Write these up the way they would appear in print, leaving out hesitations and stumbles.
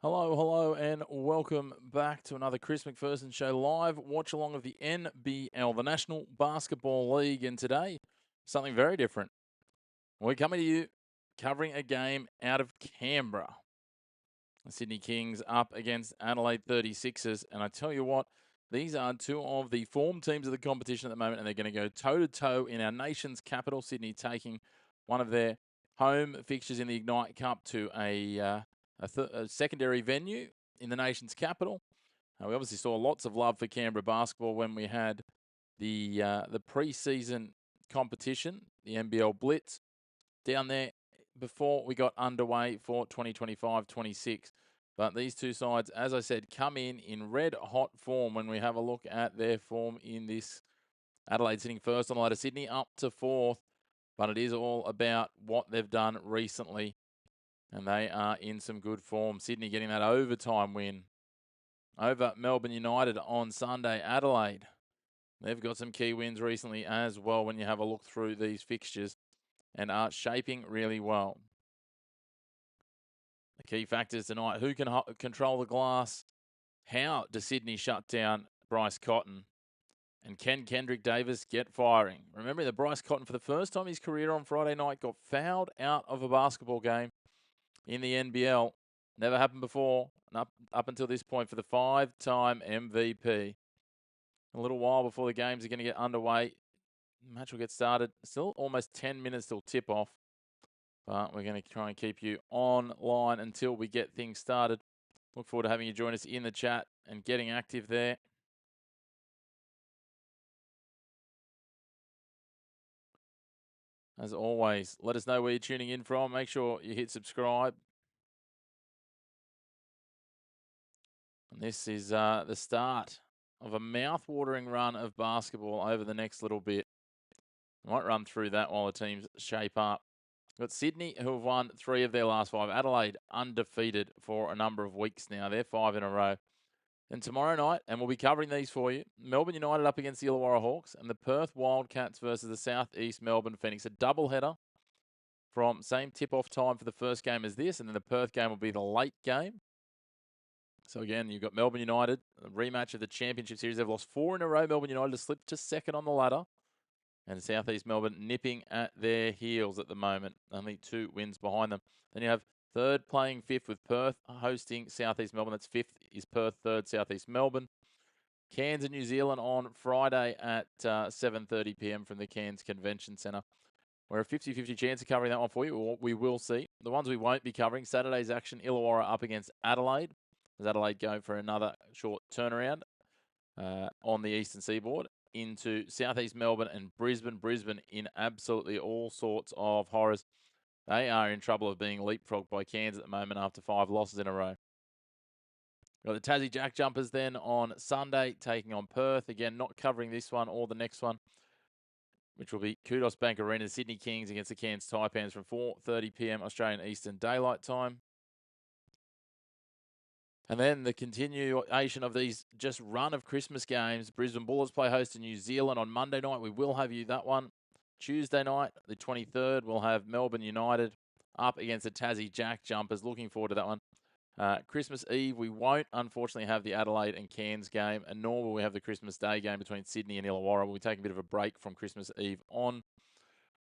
Hello, and welcome back to another Chris McPherson Show live watch along of the NBL, the National Basketball League. And today, something very different. We're coming to you covering a game out of Canberra. The Sydney Kings up against Adelaide 36ers. And I tell you what, these are two of the form teams of the competition at the moment, and they're going to go toe-to-toe in our nation's capital, Sydney, taking one of their home fixtures in the Ignite Cup to a secondary venue in the nation's capital. We obviously saw lots of love for Canberra basketball when we had the pre-season competition, the NBL Blitz, down there before we got underway for 2025-26. But these two sides, as I said, come in red hot form when we have a look at their form in this. Adelaide sitting first on the ladder, Sydney up to fourth, but it is all about what they've done recently, and they are in some good form. Sydney getting that overtime win over Melbourne United on Sunday. Adelaide, they've got some key wins recently as well when you have a look through these fixtures, and are shaping really well. The key factors tonight: who can control the glass? How does Sydney shut down Bryce Cotton? And can Kendrick Davis get firing? Remember that Bryce Cotton, for the first time in his career on Friday night, got fouled out of a basketball game in the NBL. Never happened before, and up until this point, for the 5-time MVP. A little while before the games are going to get underway. The match will get started. Still almost 10 minutes till tip-off. But we're going to try and keep you online until we get things started. Look forward to having you join us in the chat and getting active there. As always, let us know where you're tuning in from. Make sure you hit subscribe. And this is the start of a mouth-watering run of basketball over the next little bit. I might run through that while the teams shape up. We've got Sydney, who have won 3 of their last 5. Adelaide, undefeated for a number of weeks now. They're 5 in a row. And tomorrow night, and we'll be covering these for you, Melbourne United up against the Illawarra Hawks, and the Perth Wildcats versus the South East Melbourne Phoenix. A doubleheader from same tip-off time for the first game as this, and then the Perth game will be the late game. So again, you've got Melbourne United, a rematch of the Championship Series. They've lost 4 in a row. Melbourne United to slip to second on the ladder. And South East Melbourne nipping at their heels at the moment. Only 2 wins behind them. Then you have third playing fifth with Perth hosting South East Melbourne. That's fifth is Perth, third South East Melbourne. Cairns and New Zealand on Friday at 7:30 p.m. from the Cairns Convention Centre. We're a 50-50 chance of covering that one for you. We will see. The ones we won't be covering, Saturday's action, Illawarra up against Adelaide. As Adelaide go for another short turnaround on the eastern seaboard into Southeast Melbourne and Brisbane. Brisbane in absolutely all sorts of horrors. They are in trouble of being leapfrogged by Cairns at the moment after 5 losses in a row. Got the Tassie Jack Jumpers then on Sunday, taking on Perth. Again, not covering this one or the next one, which will be Kudos Bank Arena, Sydney Kings against the Cairns Taipans from 4:30 p.m. Australian Eastern Daylight Time. And then the continuation of these just run of Christmas games. Brisbane Bullets play host to New Zealand on Monday night. We will have you that one. Tuesday night, the 23rd, we'll have Melbourne United up against the Tassie Jack Jumpers. Looking forward to that one. Christmas Eve, we won't unfortunately have the Adelaide and Cairns game, and nor will we have the Christmas Day game between Sydney and Illawarra. We'll be taking a bit of a break from Christmas Eve on.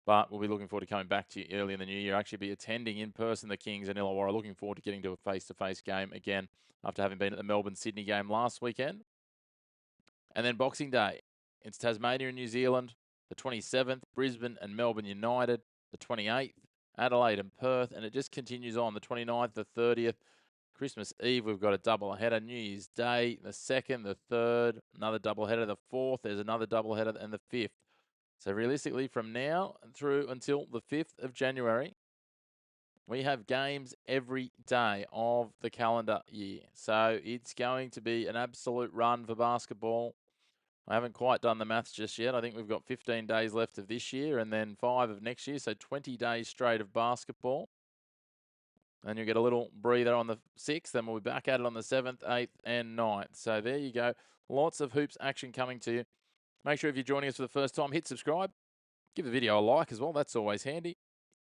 But we'll be looking forward to coming back to you early in the new year. Actually be attending in person the Kings and Illawarra. Looking forward to getting to a face-to-face game again after having been at the Melbourne-Sydney game last weekend. And then Boxing Day. It's Tasmania and New Zealand. The 27th, Brisbane and Melbourne United. The 28th, Adelaide and Perth. And it just continues on. The 29th, the 30th, Christmas Eve, we've got a doubleheader. New Year's Day, the 2nd, the 3rd, another doubleheader. The 4th, there's another doubleheader. And the 5th. So realistically, from now through until the 5th of January, we have games every day of the calendar year. So it's going to be an absolute run for basketball. I haven't quite done the maths just yet. I think we've got 15 days left of this year and then 5 of next year. So 20 days straight of basketball. And you'll get a little breather on the 6th. Then we'll be back at it on the 7th, 8th, and 9th. So there you go. Lots of hoops action coming to you. Make sure if you're joining us for the first time, hit subscribe. Give the video a like as well. That's always handy.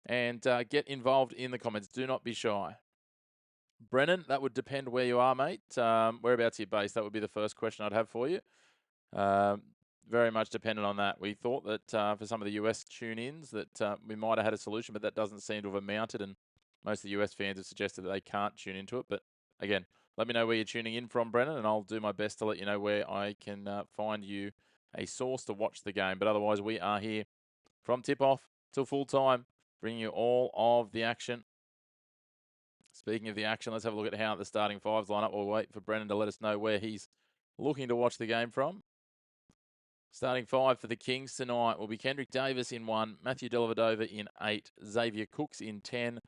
And get involved in the comments. Do not be shy. Brennan, that would depend where you are, mate. Whereabouts are you based? That would be the first question I'd have for you. Um, very much dependent on that. We thought that for some of the US tune-ins that we might have had a solution, but that doesn't seem to have amounted, and most of the US fans have suggested that they can't tune into it. But again, let me know where you're tuning in from, Brennan, and I'll do my best to let you know where I can find you a source to watch the game. But otherwise, we are here from tip-off till full-time, bringing you all of the action. Speaking of the action, let's have a look at how the starting fives line up. We'll wait for Brennan to let us know where he's looking to watch the game from. Starting five for the Kings tonight will be Kendrick Davis in 1, Matthew Dellavedova in 8, Xavier Cooks in 10,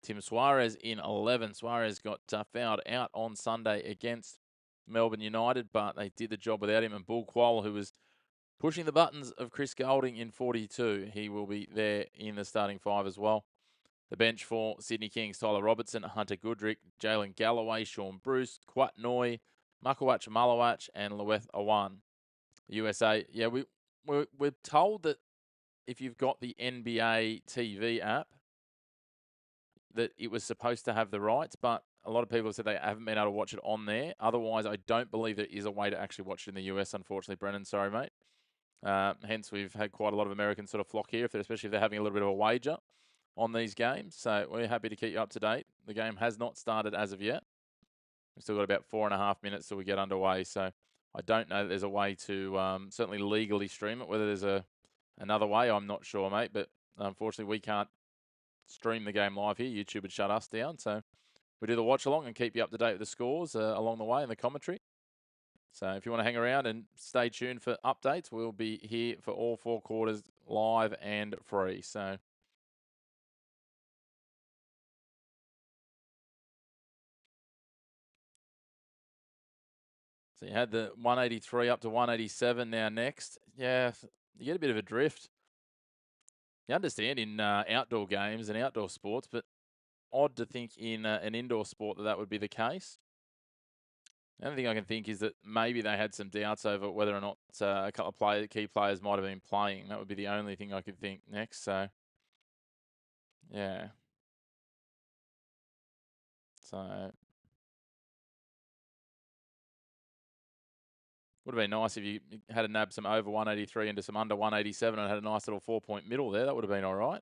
Tim Suarez in 11. Suarez got fouled out on Sunday against Melbourne United, but they did the job without him. And Bull Quoll, who was pushing the buttons of Chris Golding in 42, he will be there in the starting five as well. The bench for Sydney Kings, Tyler Robertson, Hunter Goodrick, Jalen Galloway, Sean Bruce, Quat Noy, Makawach Malawach, and Lueth Awan. USA, yeah, we're told that if you've got the NBA TV app, that it was supposed to have the rights, but a lot of people have said they haven't been able to watch it on there. Otherwise, I don't believe there is a way to actually watch it in the US, unfortunately, Brennan. Sorry, mate. Hence, we've had quite a lot of Americans sort of flock here, especially if they're having a little bit of a wager on these games. So we're happy to keep you up to date. The game has not started as of yet. We've still got about 4.5 minutes till we get underway. So I don't know that there's a way to certainly legally stream it. Whether there's another way, I'm not sure, mate. But unfortunately, we can't stream the game live here. YouTube would shut us down. So we do the watch along and keep you up to date with the scores along the way and the commentary. So if you want to hang around and stay tuned for updates, we'll be here for all 4 quarters live and free. So you had the 183 up to 187 now next. Yeah, you get a bit of a drift. You understand in outdoor games and outdoor sports, but odd to think in an indoor sport that would be the case. The only thing I can think is that maybe they had some doubts over whether or not a couple of key players might have been playing. That would be the only thing I could think next. So, yeah. So, would have been nice if you had a nab some over 183 into some under 187 and had a nice little 4-point middle there. That would have been all right.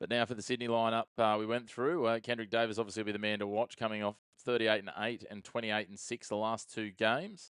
But now for the Sydney lineup, we went through. Kendrick Davis obviously will be the man to watch, coming off 38 and 8 and 28 and 6 the last 2 games.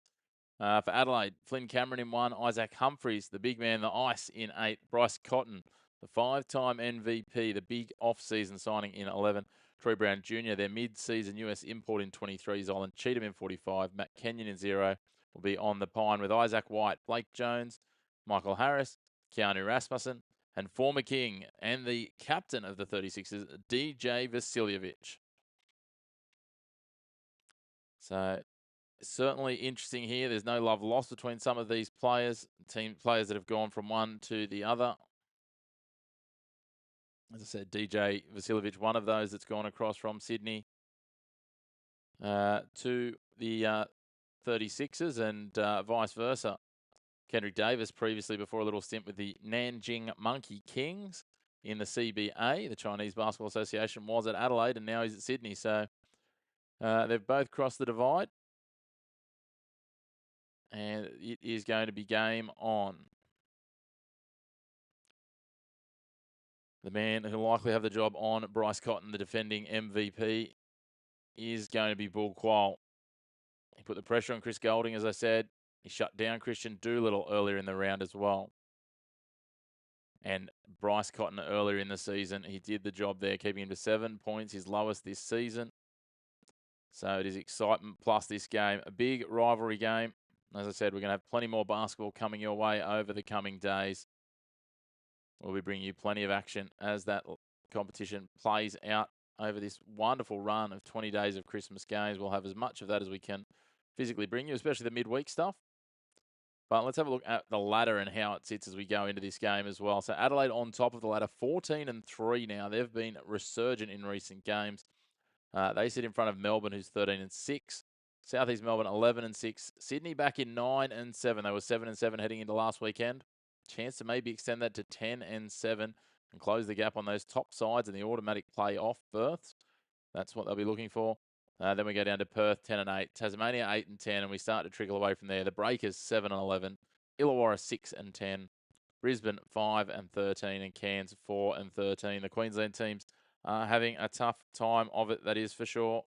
For Adelaide, Flynn Cameron in 1, Isaac Humphries, the big man, the ice in 8, Bryce Cotton, the 5-time MVP, the big off-season signing in 11, Troy Brown Jr., their mid-season US import in 23, Zolan Cheatham in 45, Matt Kenyon in 0 will be on the pine with Isaac White, Blake Jones, Michael Harris, Keanu Rasmussen, and former King and the captain of the 36ers, DJ Vasiljevic. So certainly interesting here. There's no love lost between some of these players, team players that have gone from one to the other. As I said, DJ Vasiljevic, one of those that's gone across from Sydney to the 36ers and vice versa. Kendrick Davis previously before a little stint with the Nanjing Monkey Kings in the CBA, the Chinese Basketball Association, was at Adelaide and now he's at Sydney. So they've both crossed the divide. And it is going to be game on. The man who'll likely have the job on Bryce Cotton, the defending MVP, is going to be Bull Quoll. He put the pressure on Chris Golding, as I said. He shut down Christian Doolittle earlier in the round as well. And Bryce Cotton earlier in the season, he did the job there, keeping him to 7 points, his lowest this season. So it is excitement plus this game. A big rivalry game. As I said, we're going to have plenty more basketball coming your way over the coming days. We'll be bringing you plenty of action as that competition plays out over this wonderful run of 20 days of Christmas games. We'll have as much of that as we can physically bring you, especially the midweek stuff. But let's have a look at the ladder and how it sits as we go into this game as well. So Adelaide on top of the ladder, 14 and 3 now. They've been resurgent in recent games. They sit in front of Melbourne, who's 13 and 6. Southeast Melbourne 11 and 6. Sydney back in 9 and 7. They were 7 and 7 heading into last weekend. Chance to maybe extend that to 10 and 7. and close the gap on those top sides and the automatic play-off berths. That's what they'll be looking for. Then we go down to Perth, 10 and 8. Tasmania, 8 and 10, and we start to trickle away from there. The Breakers, 7 and 11. Illawarra, 6 and 10. Brisbane, 5 and 13. And Cairns, 4 and 13. The Queensland teams are having a tough time of it, that is for sure.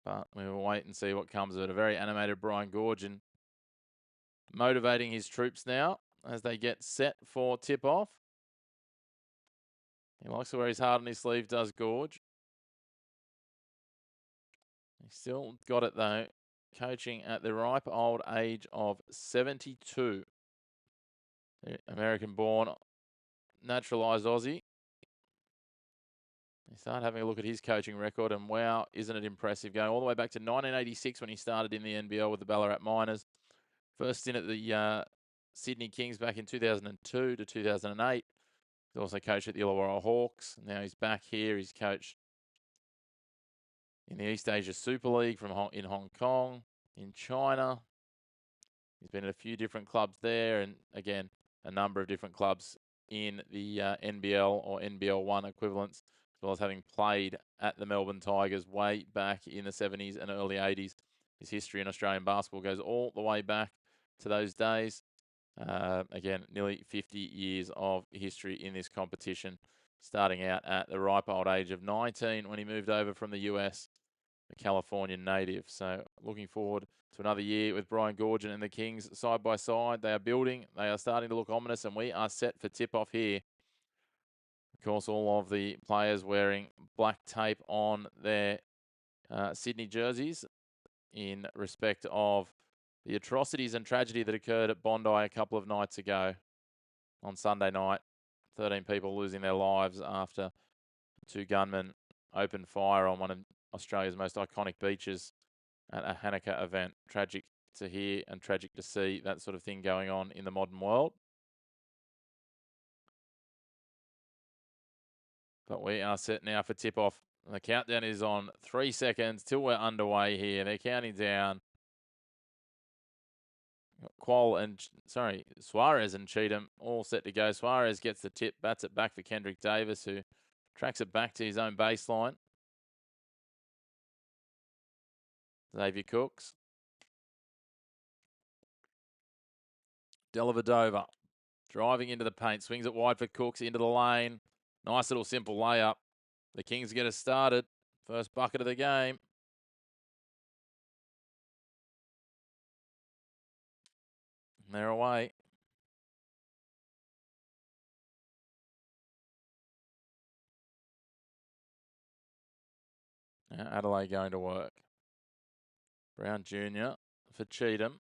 But we will wait and see what comes of it. A very animated Brian Goorjian motivating his troops now as they get set for tip-off. He likes to wear his heart on his sleeve, does Gorge. He's still got it, though, coaching at the ripe old age of 72. American-born, naturalised Aussie. You start having a look at his coaching record, and wow, isn't it impressive? Going all the way back to 1986 when he started in the NBL with the Ballarat Miners. First in at the Sydney Kings back in 2002 to 2008. He's also coached at the Illawarra Hawks. Now he's back here. He's coached in the East Asia Super League in Hong Kong, in China. He's been at a few different clubs there, and again, a number of different clubs in the NBL or NBL 1 equivalents, as well as having played at the Melbourne Tigers way back in the 70s and early 80s. His history in Australian basketball goes all the way back to those days. Again, nearly 50 years of history in this competition, starting out at the ripe old age of 19 when he moved over from the US, a Californian native. So looking forward to another year with Brian Goorjian and the Kings side by side. They are building. They are starting to look ominous, and we are set for tip-off here. Of course, all of the players wearing black tape on their Sydney jerseys in respect of the atrocities and tragedy that occurred at Bondi a couple of nights ago on Sunday night. 13 people losing their lives after two gunmen opened fire on one of Australia's most iconic beaches at a Hanukkah event. Tragic to hear and tragic to see that sort of thing going on in the modern world. But we are set now for tip-off. The countdown is on 3 seconds till we're underway here. They're counting down. Suarez and Cheatham all set to go. Suarez gets the tip, bats it back for Kendrick Davis, who tracks it back to his own baseline. Xavier Cooks. Dellavedova driving into the paint, swings it wide for Cooks into the lane. Nice little simple layup. The Kings get us started. First bucket of the game. And they're away. Now Adelaide going to work. Brown Jr. for Cheatham.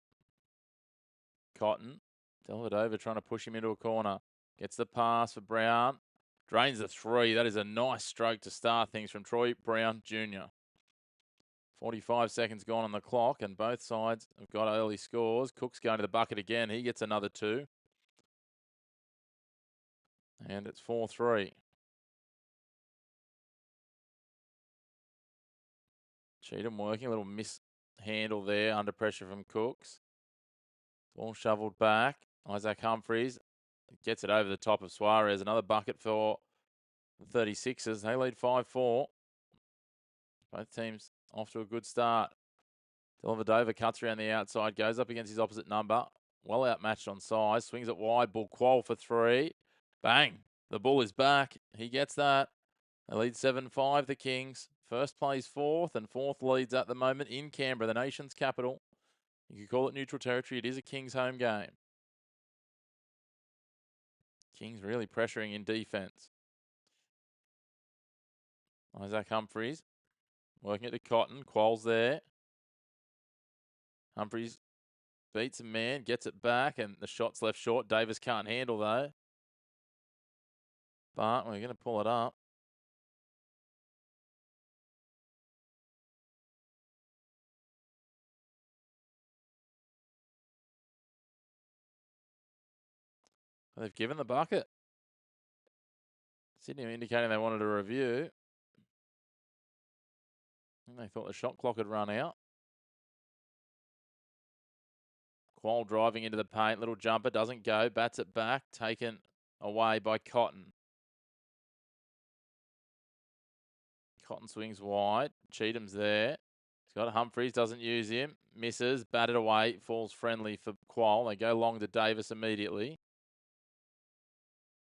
Cotton. Dellavedova trying to push him into a corner. Gets the pass for Brown. Drains the three. That is a nice stroke to start things from Troy Brown Jr. 45 seconds gone on the clock, and both sides have got early scores. Cook's going to the bucket again. He gets another two. And it's 4-3. Cheatham working. A little mishandle there under pressure from Cooks. Ball shoveled back. Isaac Humphries gets it over the top of Suarez. Another bucket for the 36ers. They lead 5-4. Both teams off to a good start. Dellavedova cuts around the outside, goes up against his opposite number. Well outmatched on size. Swings it wide. Bull Qual for three. Bang. The Bull is back. He gets that. They lead 7-5, the Kings. First plays fourth, and fourth leads at the moment in Canberra, the nation's capital. You could call it neutral territory. It is a Kings home game. Kings really pressuring in defense. Isaac Humphries working it to Cotton. Qual's there. Humphries beats a man, gets it back, and the shot's left short. Davis can't handle, though. But we're going to pull it up. They've given the bucket. Sydney indicating they wanted a review. And they thought the shot clock had run out. Qual driving into the paint. Little jumper. Doesn't go. Bats it back. Taken away by Cotton. Cotton swings wide. Cheatham's there. He's got Humphreys. Doesn't use him. Misses. Batted away. Falls friendly for Qual. They go long to Davis immediately.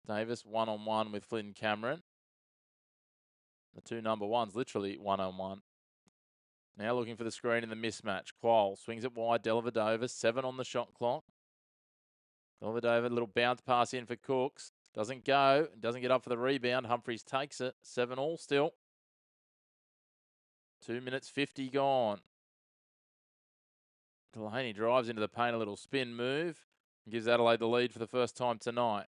Davis one-on-one with Flynn Cameron. The two number ones literally one-on-one. Now looking for the screen in the mismatch. Qual swings it wide. Dellavedova, 7 on the shot clock. Dellavedova, little bounce pass in for Cooks. Doesn't go. Doesn't get up for the rebound. Humphreys takes it. 7 all still. 2 minutes 50 gone. Delaney drives into the paint, a little spin move. Gives Adelaide the lead for the first time tonight.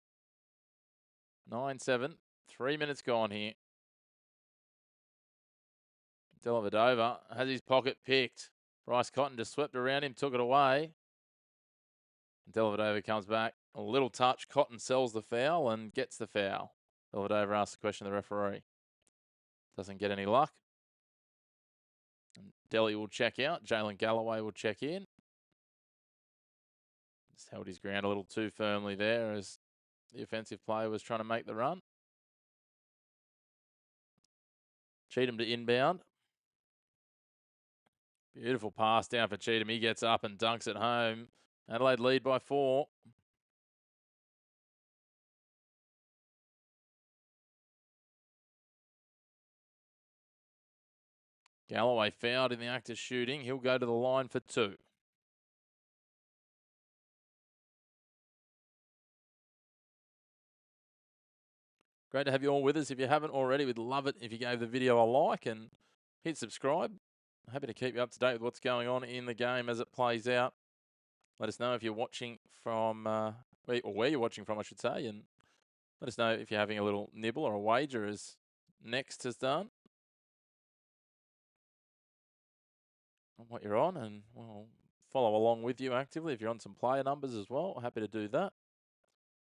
9-7. 3 minutes gone here. Dellavedova has his pocket picked. Bryce Cotton just swept around him, took it away. Dellavedova comes back. A little touch. Cotton sells the foul and gets the foul. Dellavedova asks the question of the referee. Doesn't get any luck. And Delhi will check out. Jalen Galloway will check in. Just held his ground a little too firmly there as the offensive player was trying to make the run. Cheatham to inbound. Beautiful pass down for Cheatham. He gets up and dunks it home. Adelaide lead by 4. Galloway fouled in the act of shooting. He'll go to the line for 2. Great to have you all with us. If you haven't already, we'd love it if you gave the video a like and hit subscribe. Happy to keep you up to date with what's going on in the game as it plays out. Let us know if you're watching from, where you're watching from, I should say, and let us know if you're having a little nibble or a wager as Next has done. On what you're on, and we'll follow along with you actively if you're on some player numbers as well. Happy to do that.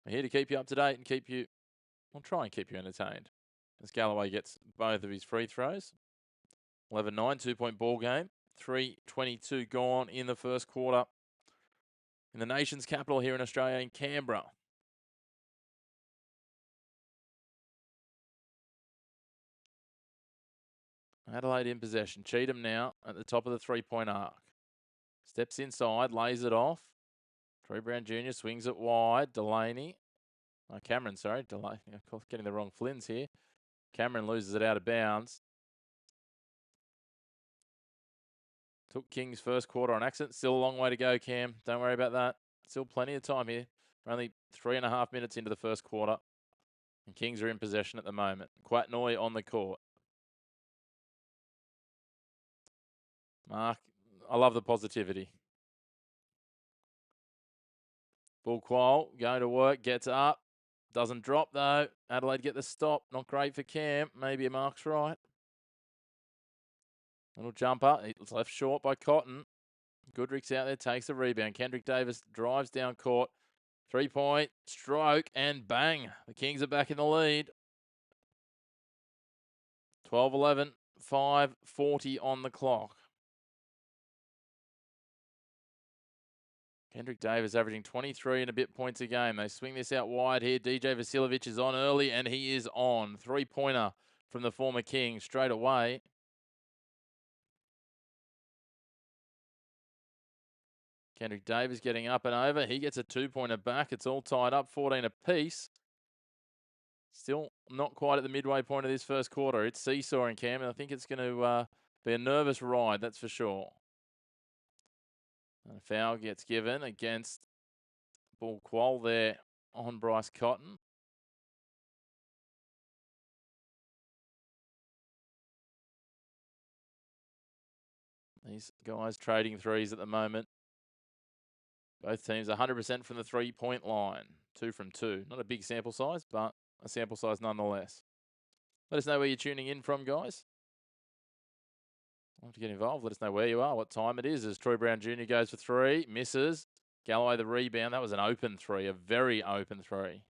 We're here to keep you up to date and we'll try and keep you entertained. As Galloway gets both of his free throws. 11-9, 2-point ball game. 3:22 gone in the first quarter. In the nation's capital here in Australia, in Canberra. Adelaide in possession. Cheatham now at the top of the 3-point arc. Steps inside, lays it off. Troy Brown Jr. swings it wide. Delaney. Cameron, sorry. Delaney. Of course, getting the wrong Flynns here. Cameron loses it out of bounds. Took King's first quarter on accident. Still a long way to go, Cam. Don't worry about that. Still plenty of time here. We're only 3.5 minutes into the first quarter. And Kings are in possession at the moment. Quatnoy on the court. Mark, I love the positivity. Bull Qual going to work, gets up. Doesn't drop though. Adelaide get the stop. Not great for Cam. Maybe Mark's right. Little jumper. It's left short by Cotton. Goodrick's out there, takes the rebound. Kendrick Davis drives down court. 3-point, stroke, and bang. The Kings are back in the lead. 12-11, 5:40 on the clock. Kendrick Davis averaging 23 and a bit points a game. They swing this out wide here. DJ Vasiljevic is on early, and he is on. 3-pointer from the former King straight away. Kendrick Davis getting up and over. He gets a 2-pointer back. It's all tied up, 14 apiece. Still not quite at the midway point of this first quarter. It's seesawing, Cam, and I think it's going to be a nervous ride, that's for sure. And a foul gets given against Bull Qual there on Bryce Cotton. These guys trading threes at the moment. Both teams 100% from the 3-point line. 2 from 2. Not a big sample size, but a sample size nonetheless. Let us know where you're tuning in from, guys. I'll have to get involved. Let us know where you are, what time it is as Troy Brown Jr. goes for 3. Misses. Galloway the rebound. That was an open 3. A very open 3.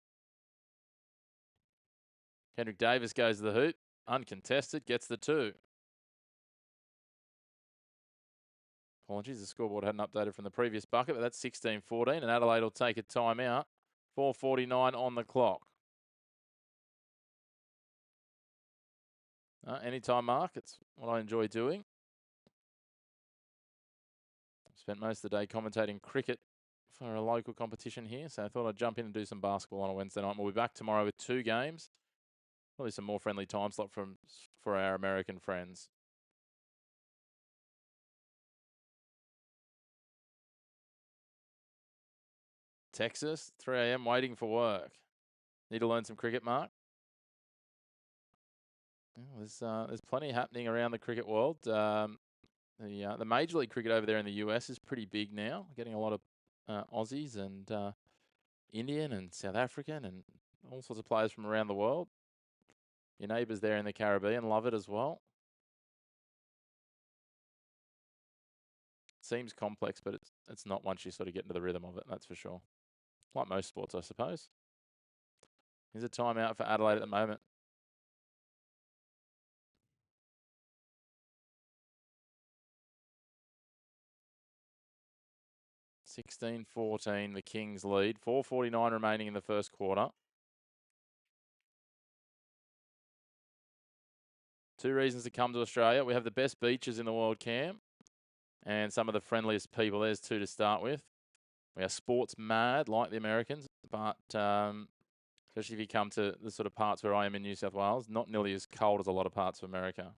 Kendrick Davis goes to the hoop. Uncontested. Gets the 2. Apologies, the scoreboard hadn't updated from the previous bucket, but that's 16-14, and Adelaide will take a timeout. 4:49 on the clock. Anytime mark, it's what I enjoy doing. Spent most of the day commentating cricket for a local competition here, so I thought I'd jump in and do some basketball on a Wednesday night. We'll be back tomorrow with 2 games. Probably some more friendly time slot for our American friends. Texas, 3 a.m. waiting for work. Need to learn some cricket, Mark? There's plenty happening around the cricket world. The Major League cricket over there in the US is pretty big now. Getting a lot of Aussies and Indian and South African and all sorts of players from around the world. Your neighbours there in the Caribbean love it as well. Seems complex, but it's not once you sort of get into the rhythm of it, that's for sure. Like most sports, I suppose. Here's a timeout for Adelaide at the moment. (16-14), the Kings lead. 4:49 remaining in the first quarter. 2 reasons to come to Australia. We have the best beaches in the world, Cam, and some of the friendliest people. There's 2 to start with. We are sports mad, like the Americans, but especially if you come to the sort of parts where I am in New South Wales, not nearly as cold as a lot of parts of America.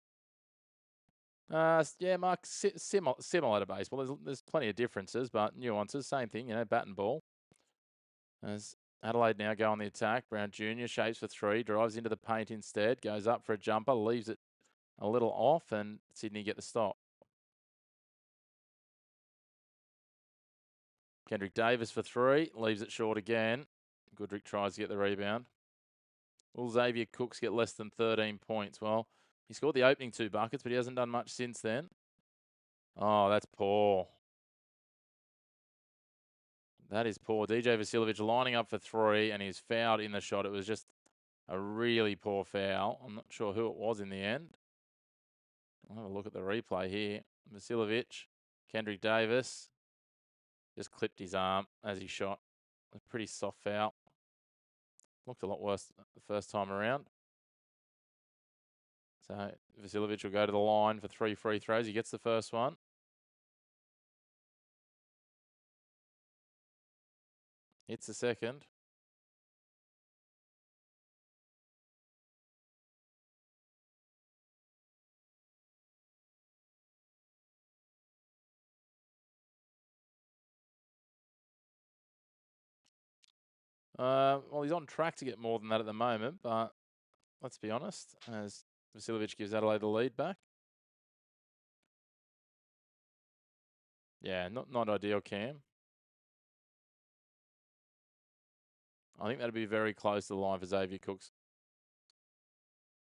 Yeah, Mark, similar to baseball. There's plenty of differences, but nuances. Same thing, bat and ball. As Adelaide now go on the attack, Brown Jr. shapes for 3, drives into the paint instead, goes up for a jumper, leaves it a little off, and Sydney get the stop. Kendrick Davis for 3, leaves it short again. Goodrick tries to get the rebound. Will Xavier Cooks get less than 13 points? Well, he scored the opening 2 buckets, but he hasn't done much since then. Oh, that's poor. That is poor. DJ Vasiljevic lining up for 3, and he's fouled in the shot. It was just a really poor foul. I'm not sure who it was in the end. I'll have a look at the replay here. Vasiljevic, Kendrick Davis, just clipped his arm as he shot. A pretty soft foul. Looked a lot worse the first time around. So Vasiljevic will go to the line for 3 free throws. He gets the first one. Hits the second. Well, he's on track to get more than that at the moment, but let's be honest, as Vasiljevic gives Adelaide the lead back. Yeah, not ideal, Cam. I think that'd be very close to the line for Xavier Cooks.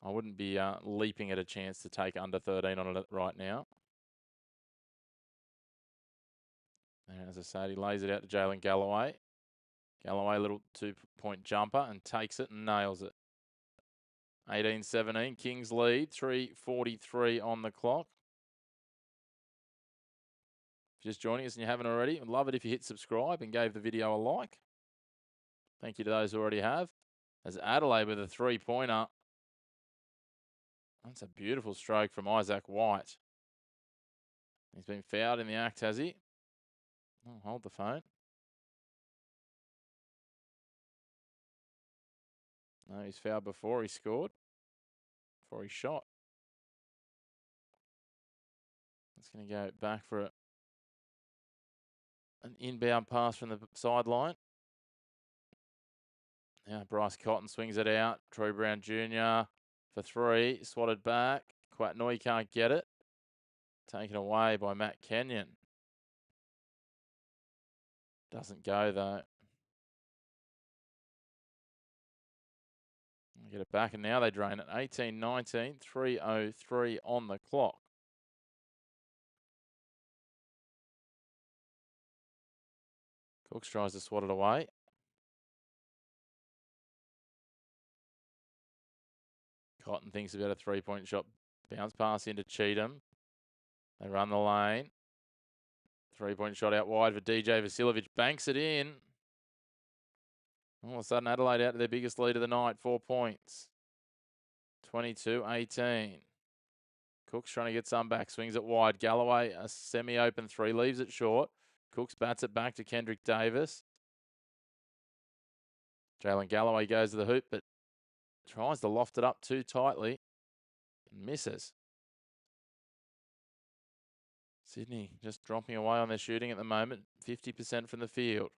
I wouldn't be leaping at a chance to take under 13 on it right now. And as I said, he lays it out to Jalen Galloway. Galloway, little 2-point jumper, and takes it and nails it. 18-17, Kings lead, 3:43 on the clock. If you're just joining us and you haven't already, I'd love it if you hit subscribe and gave the video a like. Thank you to those who already have. As Adelaide with a 3-pointer. That's a beautiful stroke from Isaac White. He's been fouled in the act, has he? Oh, hold the phone. No, he's fouled before he scored. Before he shot. It's going to go back for an inbound pass from the sideline. Now Bryce Cotton swings it out. Troy Brown Jr. for 3. Swatted back. Quatnoy can't get it. Taken away by Matt Kenyon. Doesn't go though. Get it back, and now they drain it. 18-19, 3:03 on the clock. Cooks tries to swat it away. Cotton thinks about a 3-point shot. Bounce pass into Cheatham. They run the lane. Three-point shot out wide for DJ Vasiljevic. Banks it in. All of a sudden, Adelaide out to their biggest lead of the night, 4 points. 22-18. Cooks trying to get some back. Swings it wide. Galloway, a semi-open three. Leaves it short. Cooks bats it back to Kendrick Davis. Jalen Galloway goes to the hoop, but tries to loft it up too tightly. And misses. Sydney just dropping away on their shooting at the moment. 50% from the field.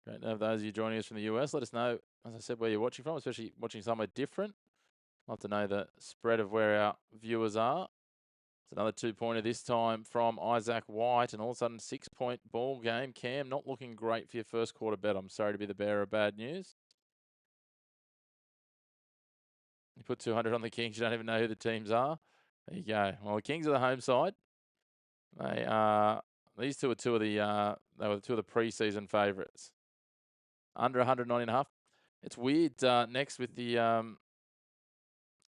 Great to have those of you joining us from the US. Let us know, as I said, where you're watching from, especially watching somewhere different. Love to know the spread of where our viewers are. It's another 2-pointer this time from Isaac White, and all of a sudden 6-point ball game. Cam, not looking great for your first quarter bet. I'm sorry to be the bearer of bad news. You put 200 on the Kings, you don't even know who the teams are. There you go. Well, the Kings are the home side. They are. These two are two of the. They were two of the preseason favourites. Under 190.5. It's weird. Next with the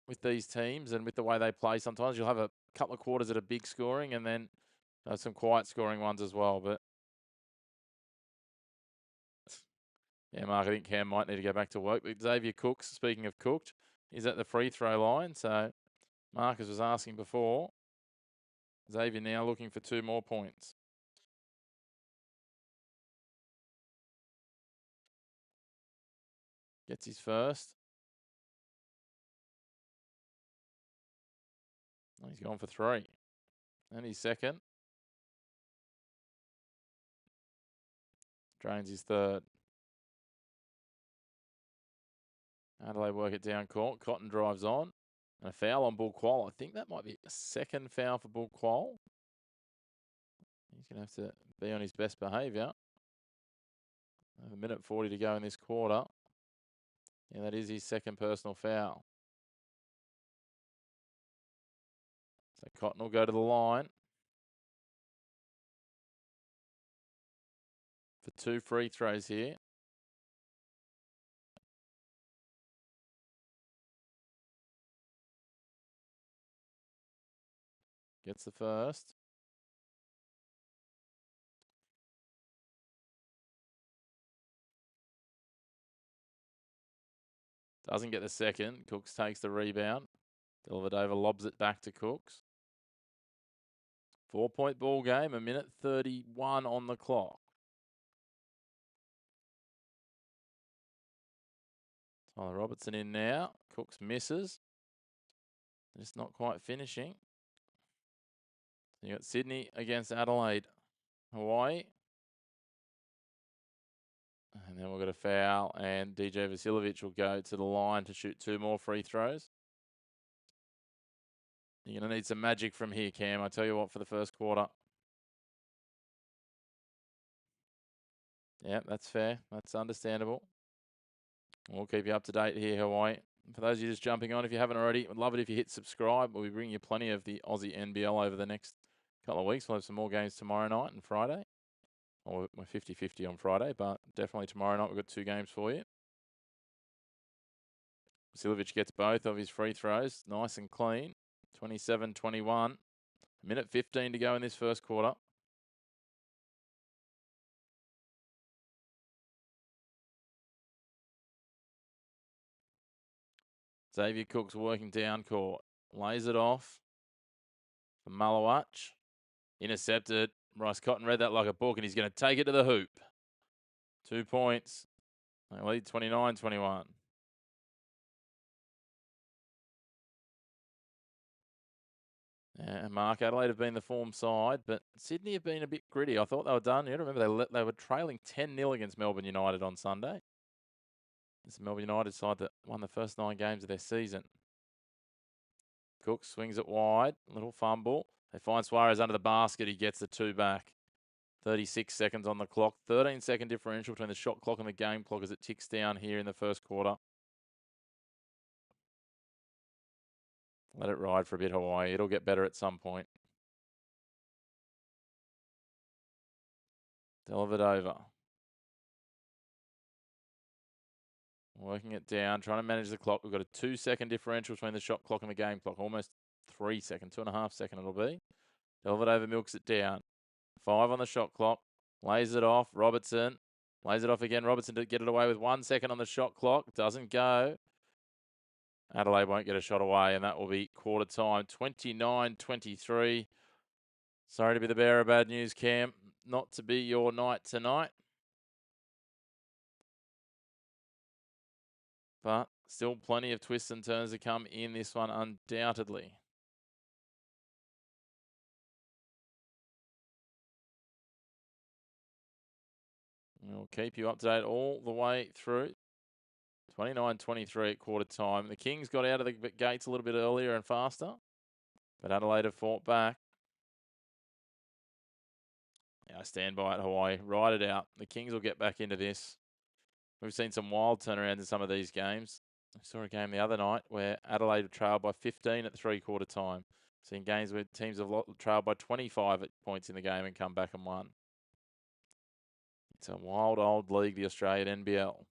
with these teams and with the way they play, sometimes you'll have a couple of quarters that are big scoring, and then some quiet scoring ones as well. But yeah, Mark, I think Cam might need to go back to work. But Xavier Cooks, speaking of cooked, is at the free throw line. So Marcus was asking before. Xavier now looking for 2 more points. Gets his first. He's gone for 3. And his second. Drains his third. Adelaide work it down court. Cotton drives on. And a foul on Bull Qual. I think that might be a second foul for Bull Qual. He's going to have to be on his best behaviour. 1:40 to go in this quarter. Yeah, that is his second personal foul. So Cotton will go to the line for 2 free throws here. Gets the first. Doesn't get the second. Cooks takes the rebound. Dellavedova lobs it back to Cooks. 4-point ball game, 1:31 on the clock. Tyler Robertson in now. Cooks misses. Just not quite finishing. You got Sydney against Adelaide. Hawaii. And then we've got a foul, and DJ Vasiljevic will go to the line to shoot 2 more free throws. You're going to need some magic from here, Cam. I tell you what, for the first quarter. Yeah, that's fair. That's understandable. We'll keep you up to date here, Hawaii. For those of you just jumping on, if you haven't already, would love it if you hit subscribe. We'll be bringing you plenty of the Aussie NBL over the next couple of weeks. We'll have some more games tomorrow night and Friday. Well, we're 50-50 on Friday, but definitely tomorrow night we've got 2 games for you. Vasiljevic gets both of his free throws. Nice and clean. 27-21. 1:15 to go in this first quarter. Xavier Cooks working down court. Lays it off for Malawach. Intercepted. Bryce Cotton read that like a book, and he's going to take it to the hoop. 2 points. They lead 29-21. And Mark, Adelaide have been the form side, but Sydney have been a bit gritty. I thought they were done. You remember they were trailing 10-0 against Melbourne United on Sunday. It's the Melbourne United side that won the first 9 games of their season. Cook swings it wide. Little fumble. They find Suarez under the basket. He gets the 2 back. 36 seconds on the clock. 13-second differential between the shot clock and the game clock as it ticks down here in the first quarter. Let it ride for a bit, Hawaii. It'll get better at some point. Dellavedova. Working it down, trying to manage the clock. We've got a 2-second differential between the shot clock and the game clock. Almost 3 second, 2.5 second it'll be. Delvedova milks it down. 5 on the shot clock. Lays it off. Robertson. Lays it off again. Robertson to get it away with 1 second on the shot clock. Doesn't go. Adelaide won't get a shot away, and that will be quarter time. 29-23. Sorry to be the bearer of bad news, Cam. Not to be your night tonight. But still plenty of twists and turns to come in this one, undoubtedly. We'll keep you up to date all the way through. 29-23 at quarter time. The Kings got out of the gates a little bit earlier and faster, but Adelaide have fought back. Yeah, I stand by it, Hawaii. Ride it out. The Kings will get back into this. We've seen some wild turnarounds in some of these games. I saw a game the other night where Adelaide trailed by 15 at the three-quarter time. Seen games where teams have trailed by 25 at points in the game and come back and won. It's a wild old league, the Australian NBL.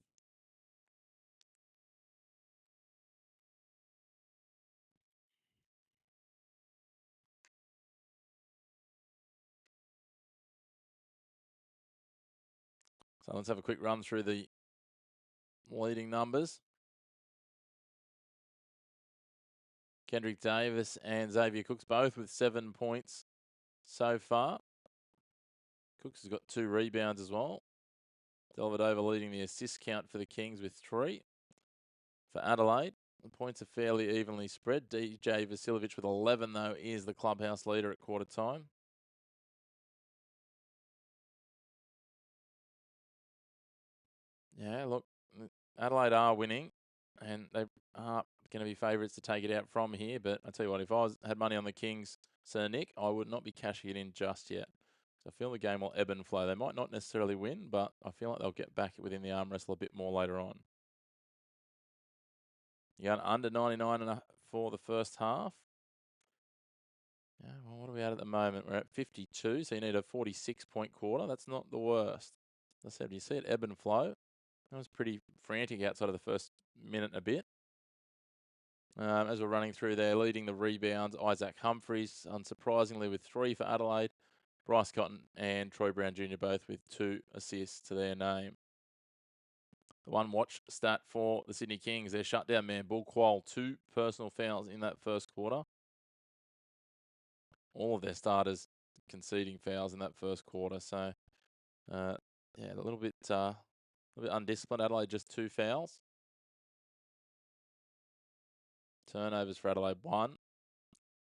So let's have a quick run through the leading numbers. Kendrick Davis and Xavier Cooks both with 7 points so far. Cooks has got 2 rebounds as well. Delvedova leading the assist count for the Kings with 3. For Adelaide, the points are fairly evenly spread. DJ Vasiljevic with 11, though, is the clubhouse leader at quarter time. Yeah, look, Adelaide are winning, and they are going to be favourites to take it out from here. But I tell you what, if I had money on the Kings, Sir Nick, I would not be cashing it in just yet. So I feel the game will ebb and flow. They might not necessarily win, but I feel like they'll get back within the arm wrestle a bit more later on. You got under 99 for the first half. Yeah, well, what are we at the moment? We're at 52, so you need a 46-point quarter. That's not the worst. As I said, you see it ebb and flow. That was pretty frantic outside of the first minute and a bit. As we're running through there, leading the rebounds, Isaac Humphries, unsurprisingly, with 3 for Adelaide. Bryce Cotton and Troy Brown Jr. both with 2 assists to their name. The one watch stat for the Sydney Kings, their shutdown man, Bull Quoll, 2 personal fouls in that first quarter. All of their starters conceding fouls in that first quarter. So, yeah, a little bit undisciplined. Adelaide just 2 fouls. Turnovers for Adelaide 1.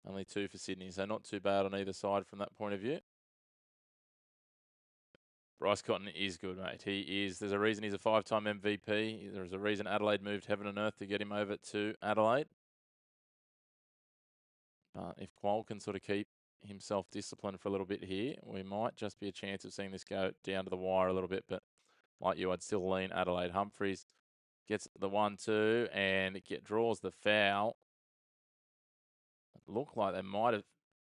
Only 2 for Sydney, so not too bad on either side from that point of view. Bryce Cotton is good, mate. He is. There's a reason he's a 5-time MVP. There's a reason Adelaide moved heaven and earth to get him over to Adelaide. But if Quoll can sort of keep himself disciplined for a little bit here, we might just be a chance of seeing this go down to the wire a little bit. But like you, I'd still lean Adelaide. Humphries gets the 1-2 and draws the foul. It looked like they might have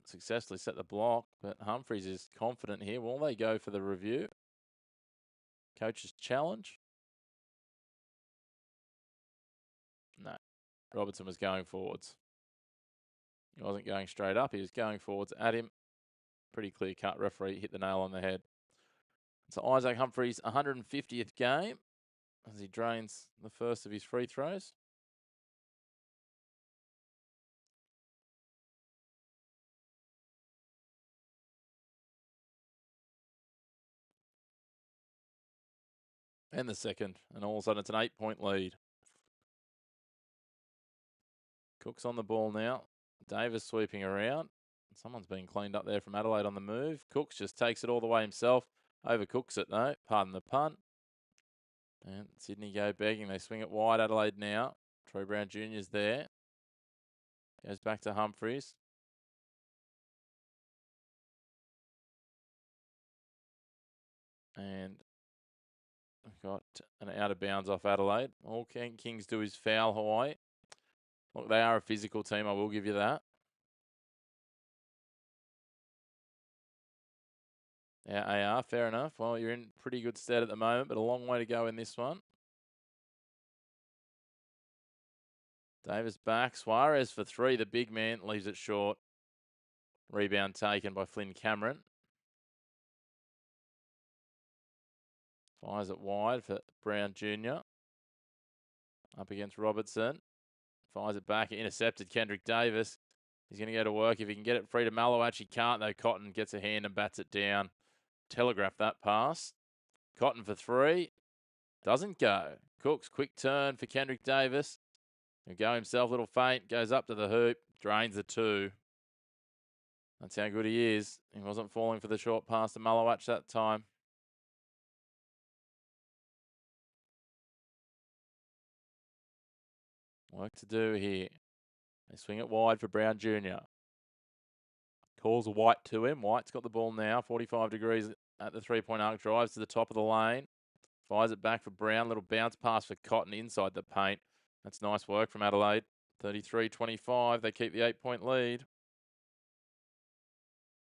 successfully set the block, but Humphries is confident here. Will they go for the review? Coach's challenge? No. Robertson was going forwards. He wasn't going straight up. He was going forwards at him. Pretty clear cut. Referee hit the nail on the head. So Isaac Humphries' 150th game as he drains the first of his free throws. And the second. And all of a sudden it's an 8-point lead. Cook's on the ball now. Davis sweeping around. Someone's being cleaned up there from Adelaide on the move. Cooks just takes it all the way himself. Overcooks it though. Pardon the pun. And Sydney go begging. They swing it wide. Adelaide now. Troy Brown Jr.'s there. Goes back to Humphries. And we've got an out of bounds off Adelaide. All Kings do is foul Hawaii. Look, they are a physical team. I will give you that. Yeah, they are. Fair enough. Well, you're in pretty good stead at the moment, but a long way to go in this one. Davis back. Suarez for 3. The big man leaves it short. Rebound taken by Flynn Cameron. Fires it wide for Brown Jr. Up against Robertson. Fires it back. Intercepted Kendrick Davis. He's going to go to work. If he can get it free to Malowach, he can't though. Cotton gets a hand and bats it down. Telegraph that pass. Cotton for 3. Doesn't go. Cooks, quick turn for Kendrick Davis. He'll go himself, little feint. Goes up to the hoop. Drains the 2. That's how good he is. He wasn't falling for the short pass to Malowach that time. Work to do here. They swing it wide for Brown Jr. Calls White to him. White's got the ball now. 45 degrees at the three-point arc. Drives to the top of the lane. Fires it back for Brown. Little bounce pass for Cotton inside the paint. That's nice work from Adelaide. 33-25. They keep the 8-point lead.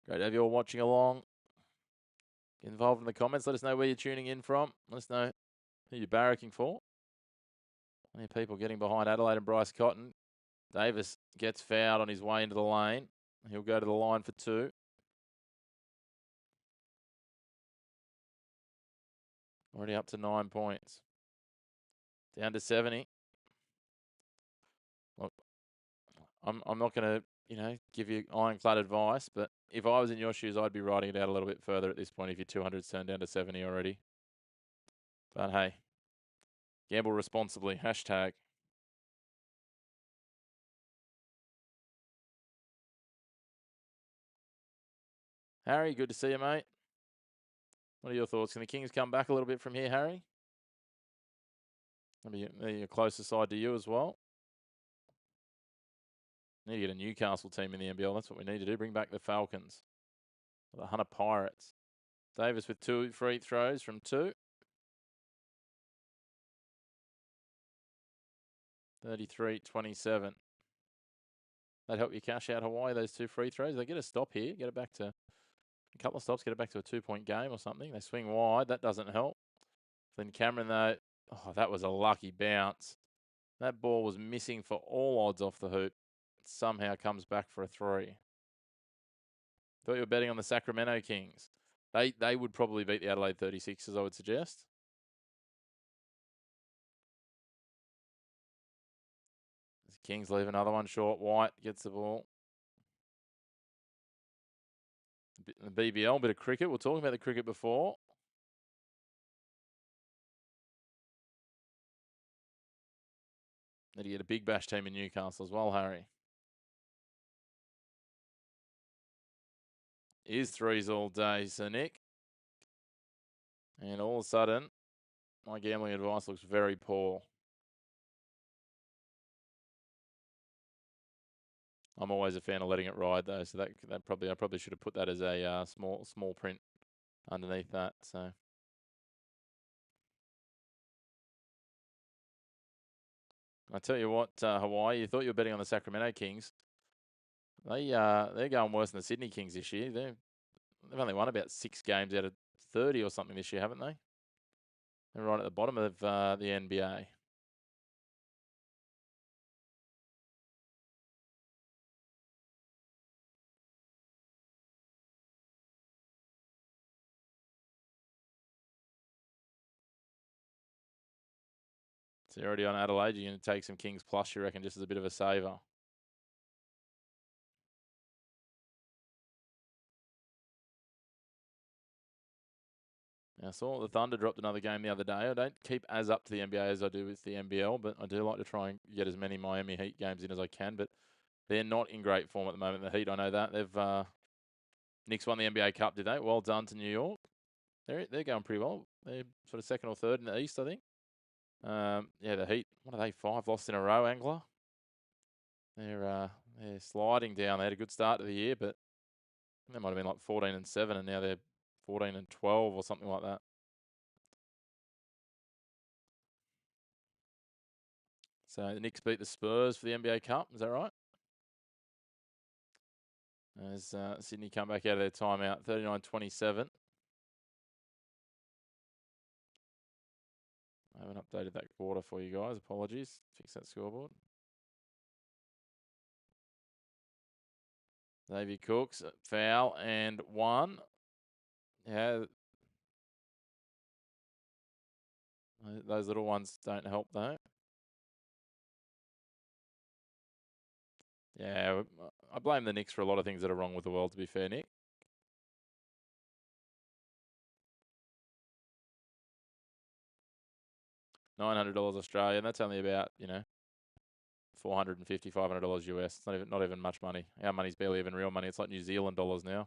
Great to have you all watching along. Get involved in the comments. Let us know where you're tuning in from. Let us know who you're barracking for. Plenty of people getting behind Adelaide and Bryce Cotton. Davis gets fouled on his way into the lane. He'll go to the line for 2. Already up to 9 points. Down to 70. Look, I'm not going to, give you ironclad advice, but if I was in your shoes, I'd be riding it out a little bit further at this point if your 200's turned down to 70 already. But hey, gamble responsibly. Hashtag. Harry, good to see you, mate. What are your thoughts? Can the Kings come back a little bit from here, Harry? Maybe a closer side to you as well. Need to get a Newcastle team in the NBL. That's what we need to do. Bring back the Falcons. The Hunter Pirates. Davis with 2 free throws from 2. 33-27. That help you cash out Hawaii, those 2 free throws. They get a stop here. Get it back to a couple of stops. Get it back to a 2-point game or something. They swing wide. That doesn't help. Flynn Cameron, though, that was a lucky bounce. That ball was missing for all odds off the hoop. It somehow comes back for a 3. Thought you were betting on the Sacramento Kings. They would probably beat the Adelaide 36ers, I would suggest. The Kings leave another one short. White gets the ball. The BBL, bit of cricket. We're talking about the cricket before. Need to get a big bash team in Newcastle as well, Harry. Is 3s all day, Sir Nick. And all of a sudden, my gambling advice looks very poor. I'm always a fan of letting it ride, though. So I probably should have put that as a small print underneath that. So I tell you what, Hawaii, you thought you were betting on the Sacramento Kings. They're going worse than the Sydney Kings this year. They've only won about 6 games out of 30 or something this year, haven't they? They're right at the bottom of the NBA. So you're already on Adelaide. You're going to take some Kings plus, you reckon, just as a bit of a saver. I saw the Thunder dropped another game the other day. I don't keep as up to the NBA as I do with the NBL, but I do like to try and get as many Miami Heat games in as I can. But they're not in great form at the moment. The Heat, I know that. They've Knicks won the NBA Cup, did they? Well done to New York. They're going pretty well. They're sort of 2nd or 3rd in the East, I think. Yeah, the Heat. What are they? 5 lost in a row, Angler. They're sliding down. They had a good start to the year, but they might have been like 14-7, and now they're 14-12 or something like that. So the Knicks beat the Spurs for the NBA Cup. Is that right? As Sydney come back out of their timeout, 39-27. I haven't updated that quarter for you guys. Apologies. Fix that scoreboard. Xavier Cooks, foul and 1. Yeah. Those little ones don't help, though. Yeah, I blame the Knicks for a lot of things that are wrong with the world, to be fair, Nick. $900 Australian. That's only about, $450, $500 US. It's not even much money. Our money's barely even real money. It's like New Zealand dollars now.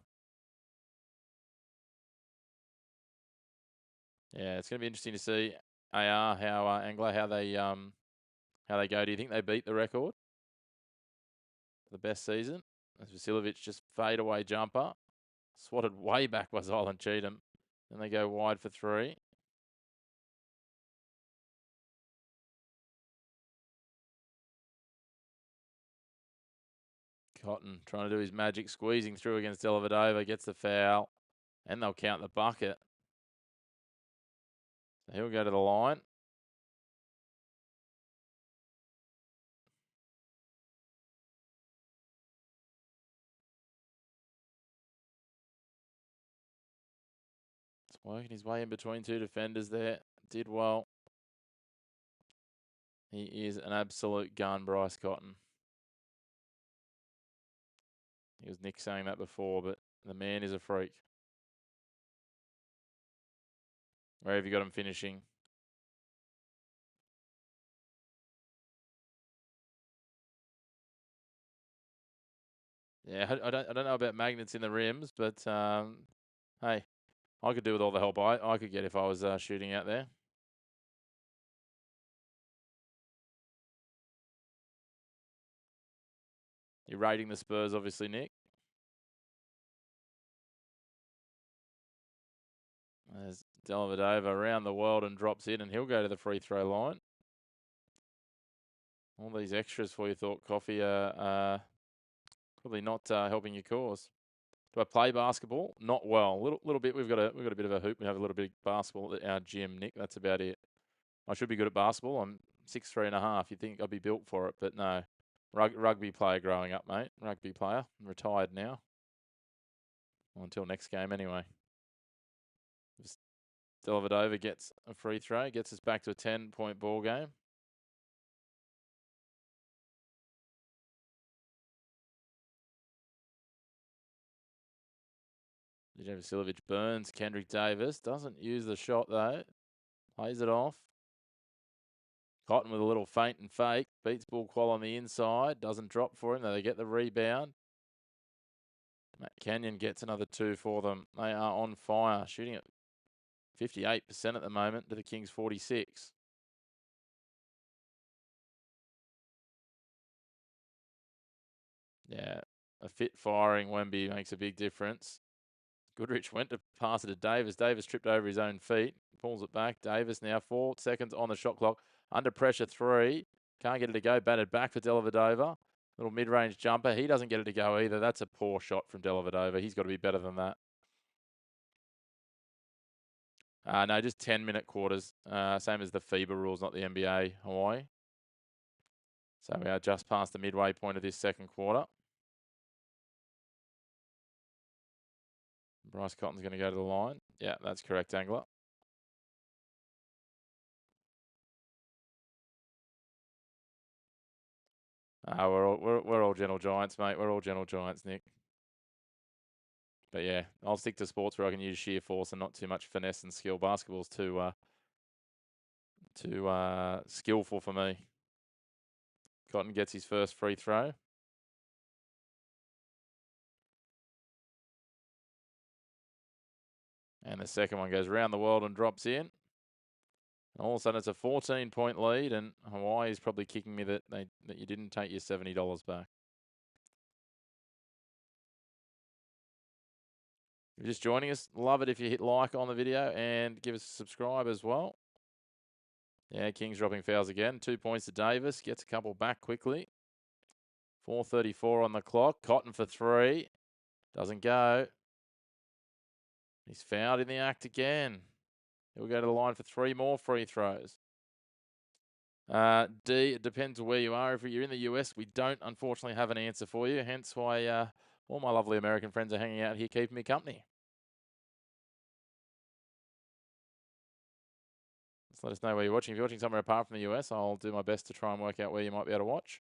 Yeah, it's going to be interesting to see AR how Anglo how they go. Do you think they beat the record? The best season? As Vasiljevic just fade away jumper. Swatted way back by Zylan Cheatham. And they go wide for 3. Cotton trying to do his magic, squeezing through against Dellavedova, gets the foul, and they'll count the bucket. So he'll go to the line. It's working his way in between 2 defenders there. Did well. He is an absolute gun, Bryce Cotton. He was Nick saying that before, but the man is a freak. Where have you got him finishing? Yeah, I don't know about magnets in the rims, but hey, I could do with all the help I could get if I was shooting out there. You're rating the Spurs, obviously, Nick. There's Dellavedova around the world and drops in, and he'll go to the free throw line. All these extras for you, Thought Coffee, are probably not helping your cause. Do I play basketball? Not well. Little bit. We've got a bit of a hoop. We have a little bit of basketball at our gym, Nick. That's about it. I should be good at basketball. I'm 6'3.5". You'd think I'd be built for it, but no. Rugby player growing up, mate. Rugby player. I'm retired now. Well, until next game, anyway. Dellavedova gets a free throw. Gets us back to a 10-point ball game. Vasiljevic burns Kendrick Davis. Doesn't use the shot, though. Plays it off. Cotton with a little feint and fake. Beats Bull Qual on the inside. Doesn't drop for him, though they get the rebound. Matt Kenyon gets another 2 for them. They are on fire, shooting at 58% at the moment to the Kings 46. Yeah, a fit firing Wemby makes a big difference. Goodrich went to pass it to Davis. Davis tripped over his own feet. Pulls it back. Davis now 4 seconds on the shot clock. Under pressure 3. Can't get it to go. Batted back for Dellavedova. Little mid-range jumper. He doesn't get it to go either. That's a poor shot from Dellavedova. He's got to be better than that. No, just 10-minute quarters. Same as the FIBA rules, not the NBA Hawaii. So we are just past the midway point of this second quarter. Bryce Cotton's going to go to the line. Yeah, that's correct, Angler. We're all gentle giants, mate. We're all gentle giants, Nick. But yeah, I'll stick to sports where I can use sheer force and not too much finesse and skill. Basketball's too skillful for me. Cotton gets his first free throw. And the second one goes around the world and drops in. All of a sudden, it's a 14-point lead, and Hawaii is probably kicking me that you didn't take your $70 back. If you're just joining us, love it if you hit like on the video and give us a subscribe as well. Yeah, Kings dropping fouls again. 2 points to Davis. Gets a couple back quickly. 4:34 on the clock. Cotton for 3. Doesn't go. He's fouled in the act again. He'll go to the line for 3 more free throws. D, it depends where you are. If you're in the US, we don't unfortunately have an answer for you. Hence why All my lovely American friends are hanging out here, keeping me company. Just let us know where you're watching. If you're watching somewhere apart from the US, I'll do my best to try and work out where you might be able to watch.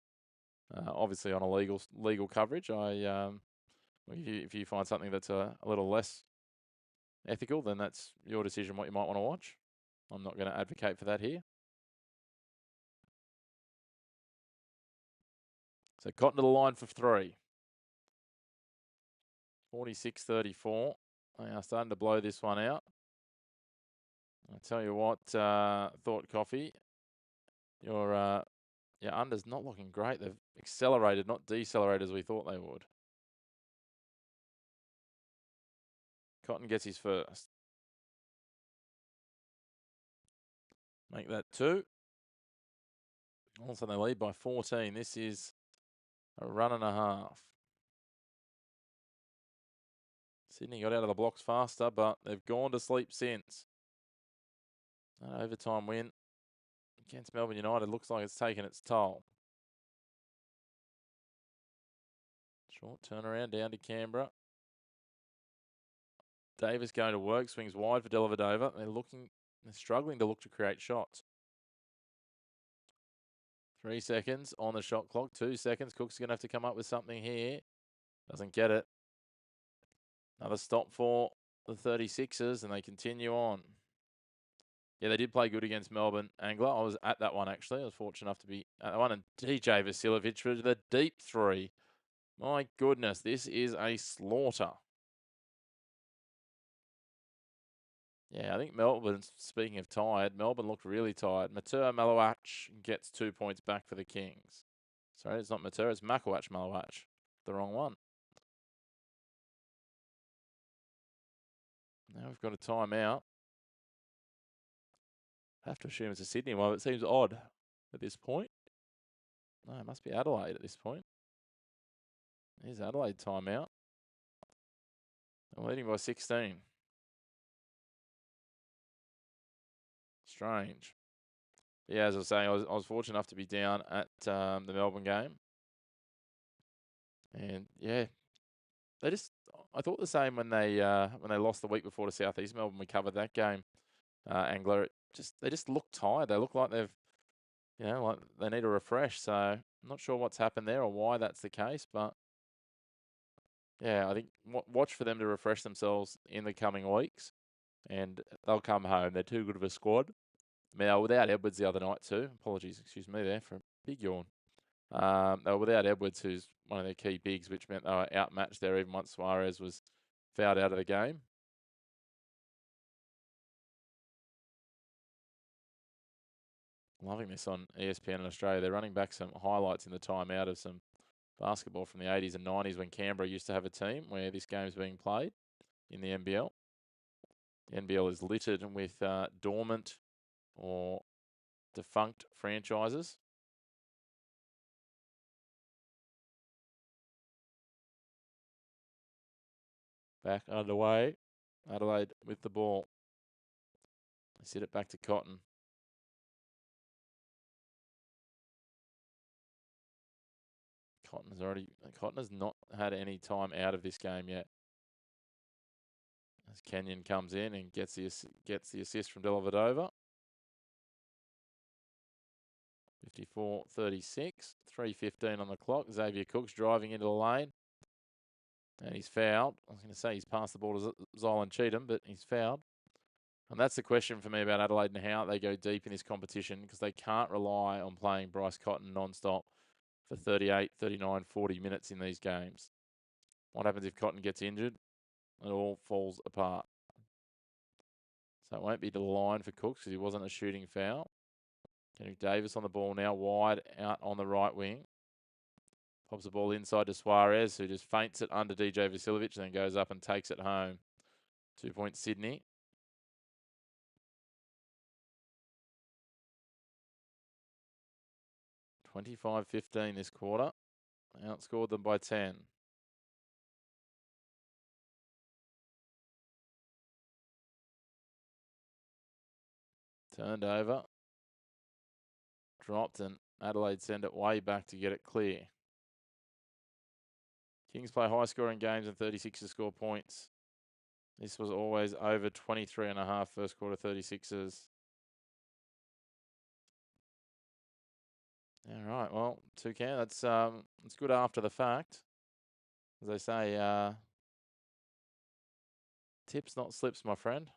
Obviously, on a legal coverage, if you find something that's a little less ethical, then that's your decision what you might want to watch. I'm not going to advocate for that here. So Cotton to the line for 3. 46-34. They are starting to blow this one out. I tell you what, Thought Coffee, your under's not looking great. They've accelerated, not decelerated as we thought they would. Cotton gets his first. Make that 2. Also, they lead by 14. This is a run and a half. Sydney got out of the blocks faster, but they've gone to sleep since. That overtime win against Melbourne United looks like it's taken its toll. Short turnaround down to Canberra. Davis going to work, swings wide for Dellavedova. They're struggling to look to create shots. 3 seconds on the shot clock. 2 seconds. Cook's going to have to come up with something here. Doesn't get it. Another stop for the 36ers, and they continue on. Yeah, they did play good against Melbourne, Angler. I was at that one, actually. I was fortunate enough to be at that one. And DJ Vasiljevic for the deep 3. My goodness, this is a slaughter. Yeah, I think Melbourne, speaking of tired, Melbourne looked really tired. Matur Malawach gets 2 points back for the Kings. Sorry, it's not Matur, it's Makawach Malawach. The wrong one. Now we've got a timeout. I have to assume it's a Sydney one, but it seems odd at this point. No, it must be Adelaide at this point. Here's Adelaide timeout. They're leading by 16. Strange. But yeah, as I was saying, I was fortunate enough to be down at the Melbourne game. And yeah, I thought the same when they lost the week before to South East Melbourne. We covered that game. Angler, they just look tired. They look like like they need a refresh. So I'm not sure what's happened there or why that's the case, but yeah, I think watch for them to refresh themselves in the coming weeks, and they'll come home. They're too good of a squad. I mean, they were without Edwards the other night too. Apologies, excuse me there for a big yawn. They were without Edwards, who's one of their key bigs, which meant they were outmatched there even once Suarez was fouled out of the game. Loving this on ESPN in Australia. They're running back some highlights in the timeout of some basketball from the 80s and 90s when Canberra used to have a team where this game's being played in the NBL. The NBL is littered with dormant or defunct franchises. Back underway. Adelaide with the ball. They sit it back to Cotton. Cotton has not had any time out of this game yet. As Kenyon comes in and gets the assist from Dellavedova. 54-36, 3:15 on the clock. Xavier Cook's driving into the lane. And he's fouled. I was going to say he's passed the ball to Zylan Cheatham, but he's fouled. And that's the question for me about Adelaide and how they go deep in this competition, because they can't rely on playing Bryce Cotton non-stop for 38, 39, 40 minutes in these games. What happens if Cotton gets injured? It all falls apart. So it won't be the line for Cooks because he wasn't a shooting foul. Kendrick Davis on the ball now, wide out on the right wing. Pops the ball inside to Suarez, who just feints it under DJ Vasiljevic and then goes up and takes it home. 2 points Sydney. $25-15 this quarter. Outscored them by 10. Turned over. Dropped, and Adelaide send it way back to get it clear. Kings play high-scoring games and 36ers score points. This was always over 23.5 first quarter 36ers. All right, well, Toucan, that's good after the fact. As they say, tips, not slips, my friend.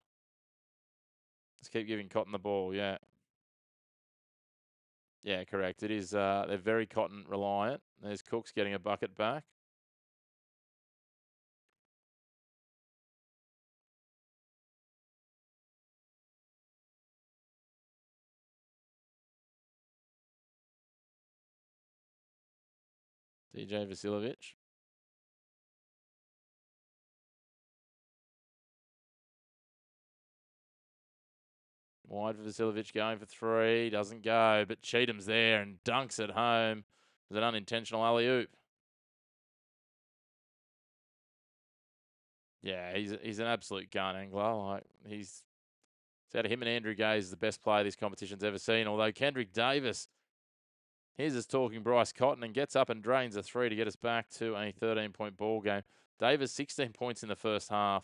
Let's keep giving Cotton the ball, yeah. Yeah, correct. It is, they're very Cotton reliant. There's Cooks getting a bucket back. DJ Vasiljevic. Wide for Vasiljevic, going for three. Doesn't go, but Cheatham's there and dunks it home. It was an unintentional alley-oop. Yeah, he's an absolute gun angler. Like he's out of him and Andrew Gaze is the best player this competition's ever seen. Although Kendrick Davis, here's us talking Bryce Cotton and gets up and drains a three to get us back to a 13-point ball game. Davis 16 points in the first half,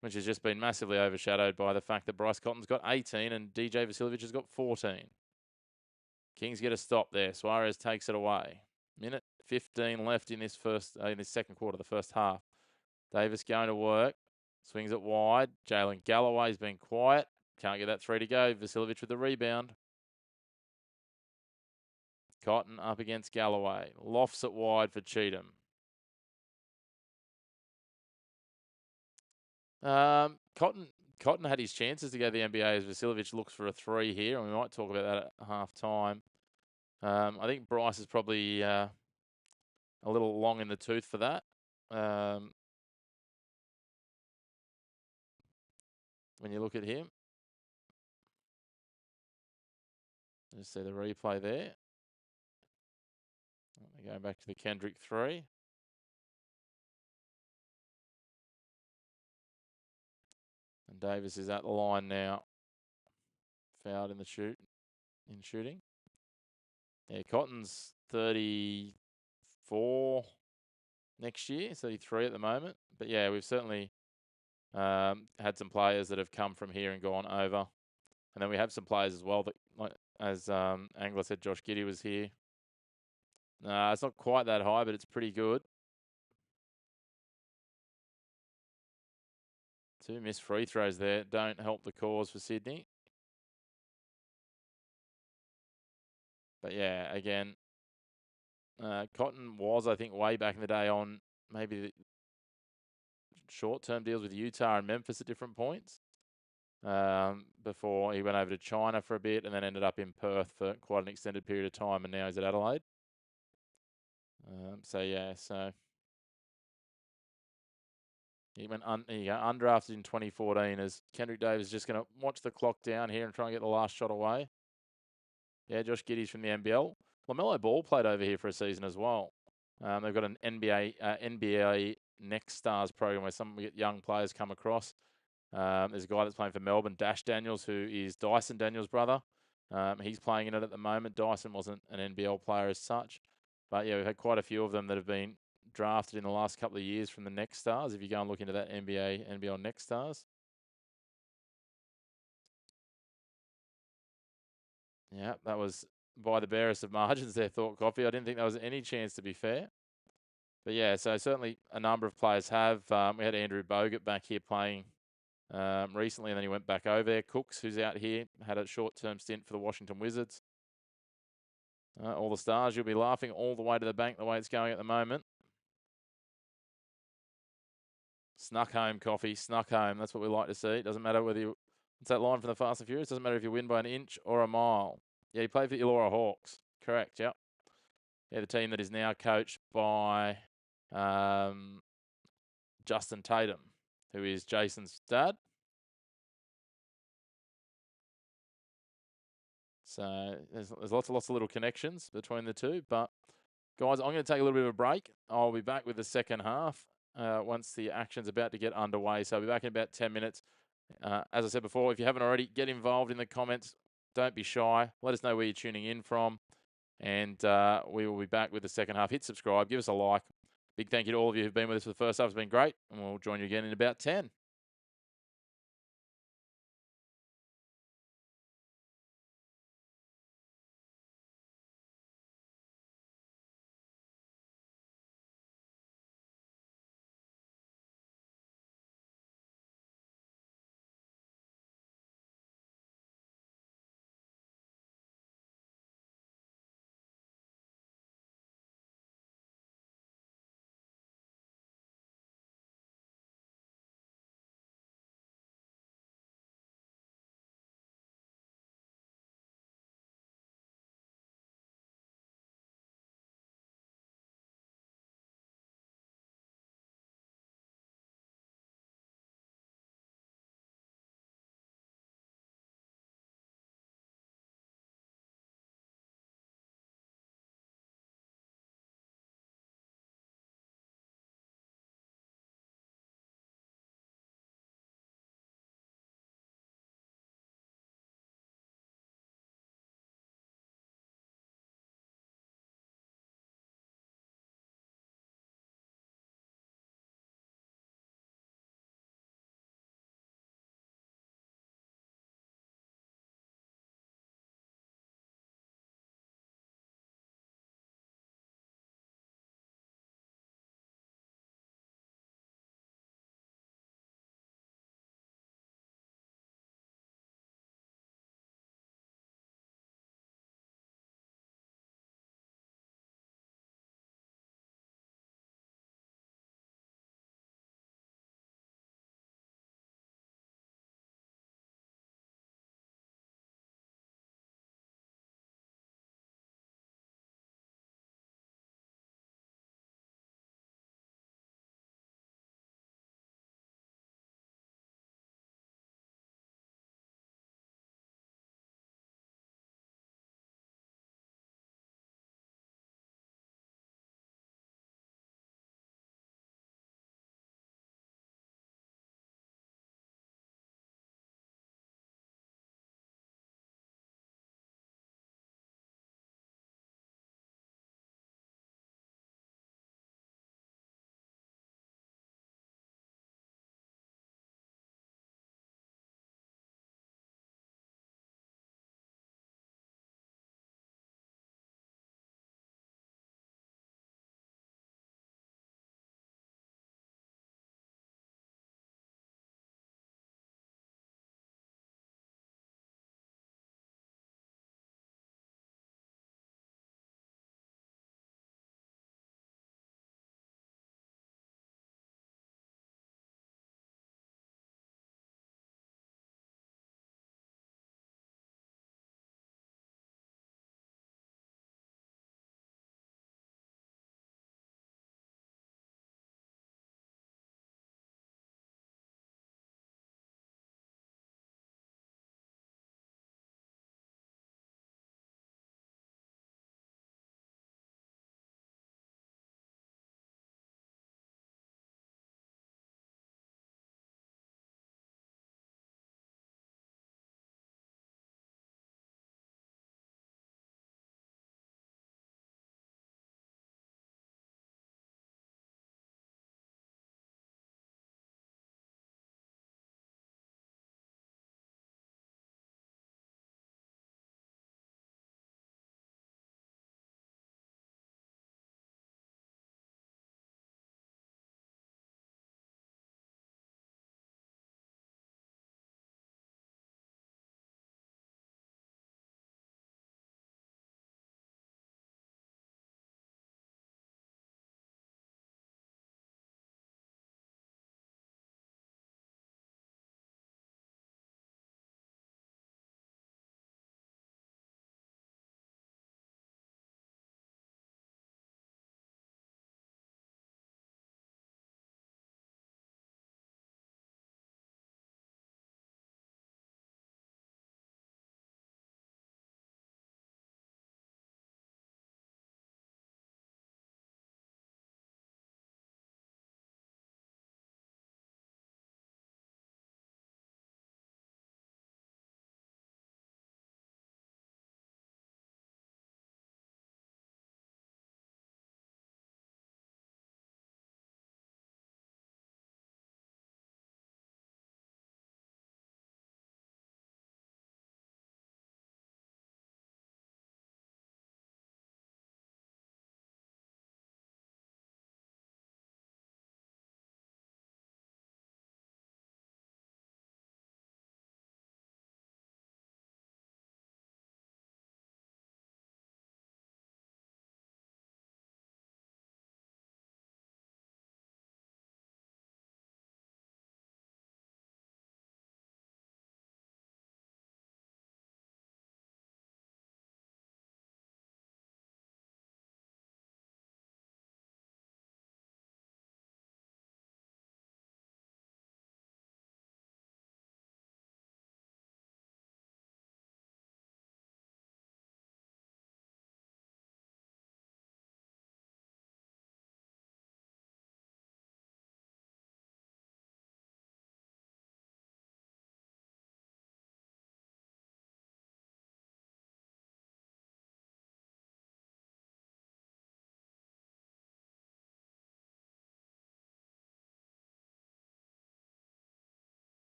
which has just been massively overshadowed by the fact that Bryce Cotton's got 18 and DJ Vasiljevic has got 14. Kings get a stop there. Suarez takes it away. Minute 15 left in this second quarter, the first half. Davis going to work. Swings it wide. Jalen Galloway's been quiet. Can't get that three to go. Vasiljevic with the rebound. Cotton up against Galloway. Lofts it wide for Cheatham. Cotton had his chances to go to the NBA as Vasiljevic looks for a three here, and we might talk about that at half time. I think Bryce is probably a little long in the tooth for that. When you look at him. Just see the replay there. They're going back to the Kendrick three. And Davis is at the line now. Fouled in shooting. Yeah, Cotton's 34 next year, 33 at the moment. But yeah, we've certainly had some players that have come from here and gone over. And then we have some players as well that, like, as Angler said, Josh Giddey was here. It's not quite that high, but it's pretty good. 2 missed free throws there. Don't help the cause for Sydney. But yeah, again, Cotton was, I think, way back in the day on maybe the short-term deals with Utah and Memphis at different points. Before he went over to China for a bit and then ended up in Perth for quite an extended period of time, and now he's at Adelaide. So he went undrafted in 2014 as Kendrick Davis is just going to watch the clock down here and try and get the last shot away. Yeah, Josh Giddey's from the NBL. LaMelo Ball played over here for a season as well. They've got an NBA Next Stars program where some young players come across. There's a guy that's playing for Melbourne, Dash Daniels, who is Dyson Daniels' brother. He's playing in it at the moment. Dyson wasn't an NBL player as such. But yeah, we've had quite a few of them that have been drafted in the last couple of years from the Next Stars. If you go and look into that NBL Next Stars. Yeah, that was by the barest of margins there, Thought Coffee. I didn't think there was any chance, to be fair. But yeah, so certainly a number of players have. We had Andrew Bogut back here playing recently, and then he went back over there. Cooks, who's out here, had a short-term stint for the Washington Wizards. All the stars, you'll be laughing all the way to the bank the way it's going at the moment. Snuck home, Coffee. Snuck home. That's what we like to see. It doesn't matter whether you... What's that line from the Fast and Furious? Doesn't matter if you win by an inch or a mile. Yeah, he played for the Illawarra Hawks. Correct, yep. Yeah, the team that is now coached by Justin Tatum, who is Jason's dad. So there's lots of little connections between the two. But, guys, I'm going to take a little bit of a break. I'll be back with the second half once the action's about to get underway. So I'll be back in about 10 minutes. As I said before, if you haven't already, get involved in the comments. Don't be shy. Let us know where you're tuning in from. And we will be back with the second half. Hit subscribe. Give us a like. Big thank you to all of you who've been with us for the first half. It's been great, and we'll join you again in about 10.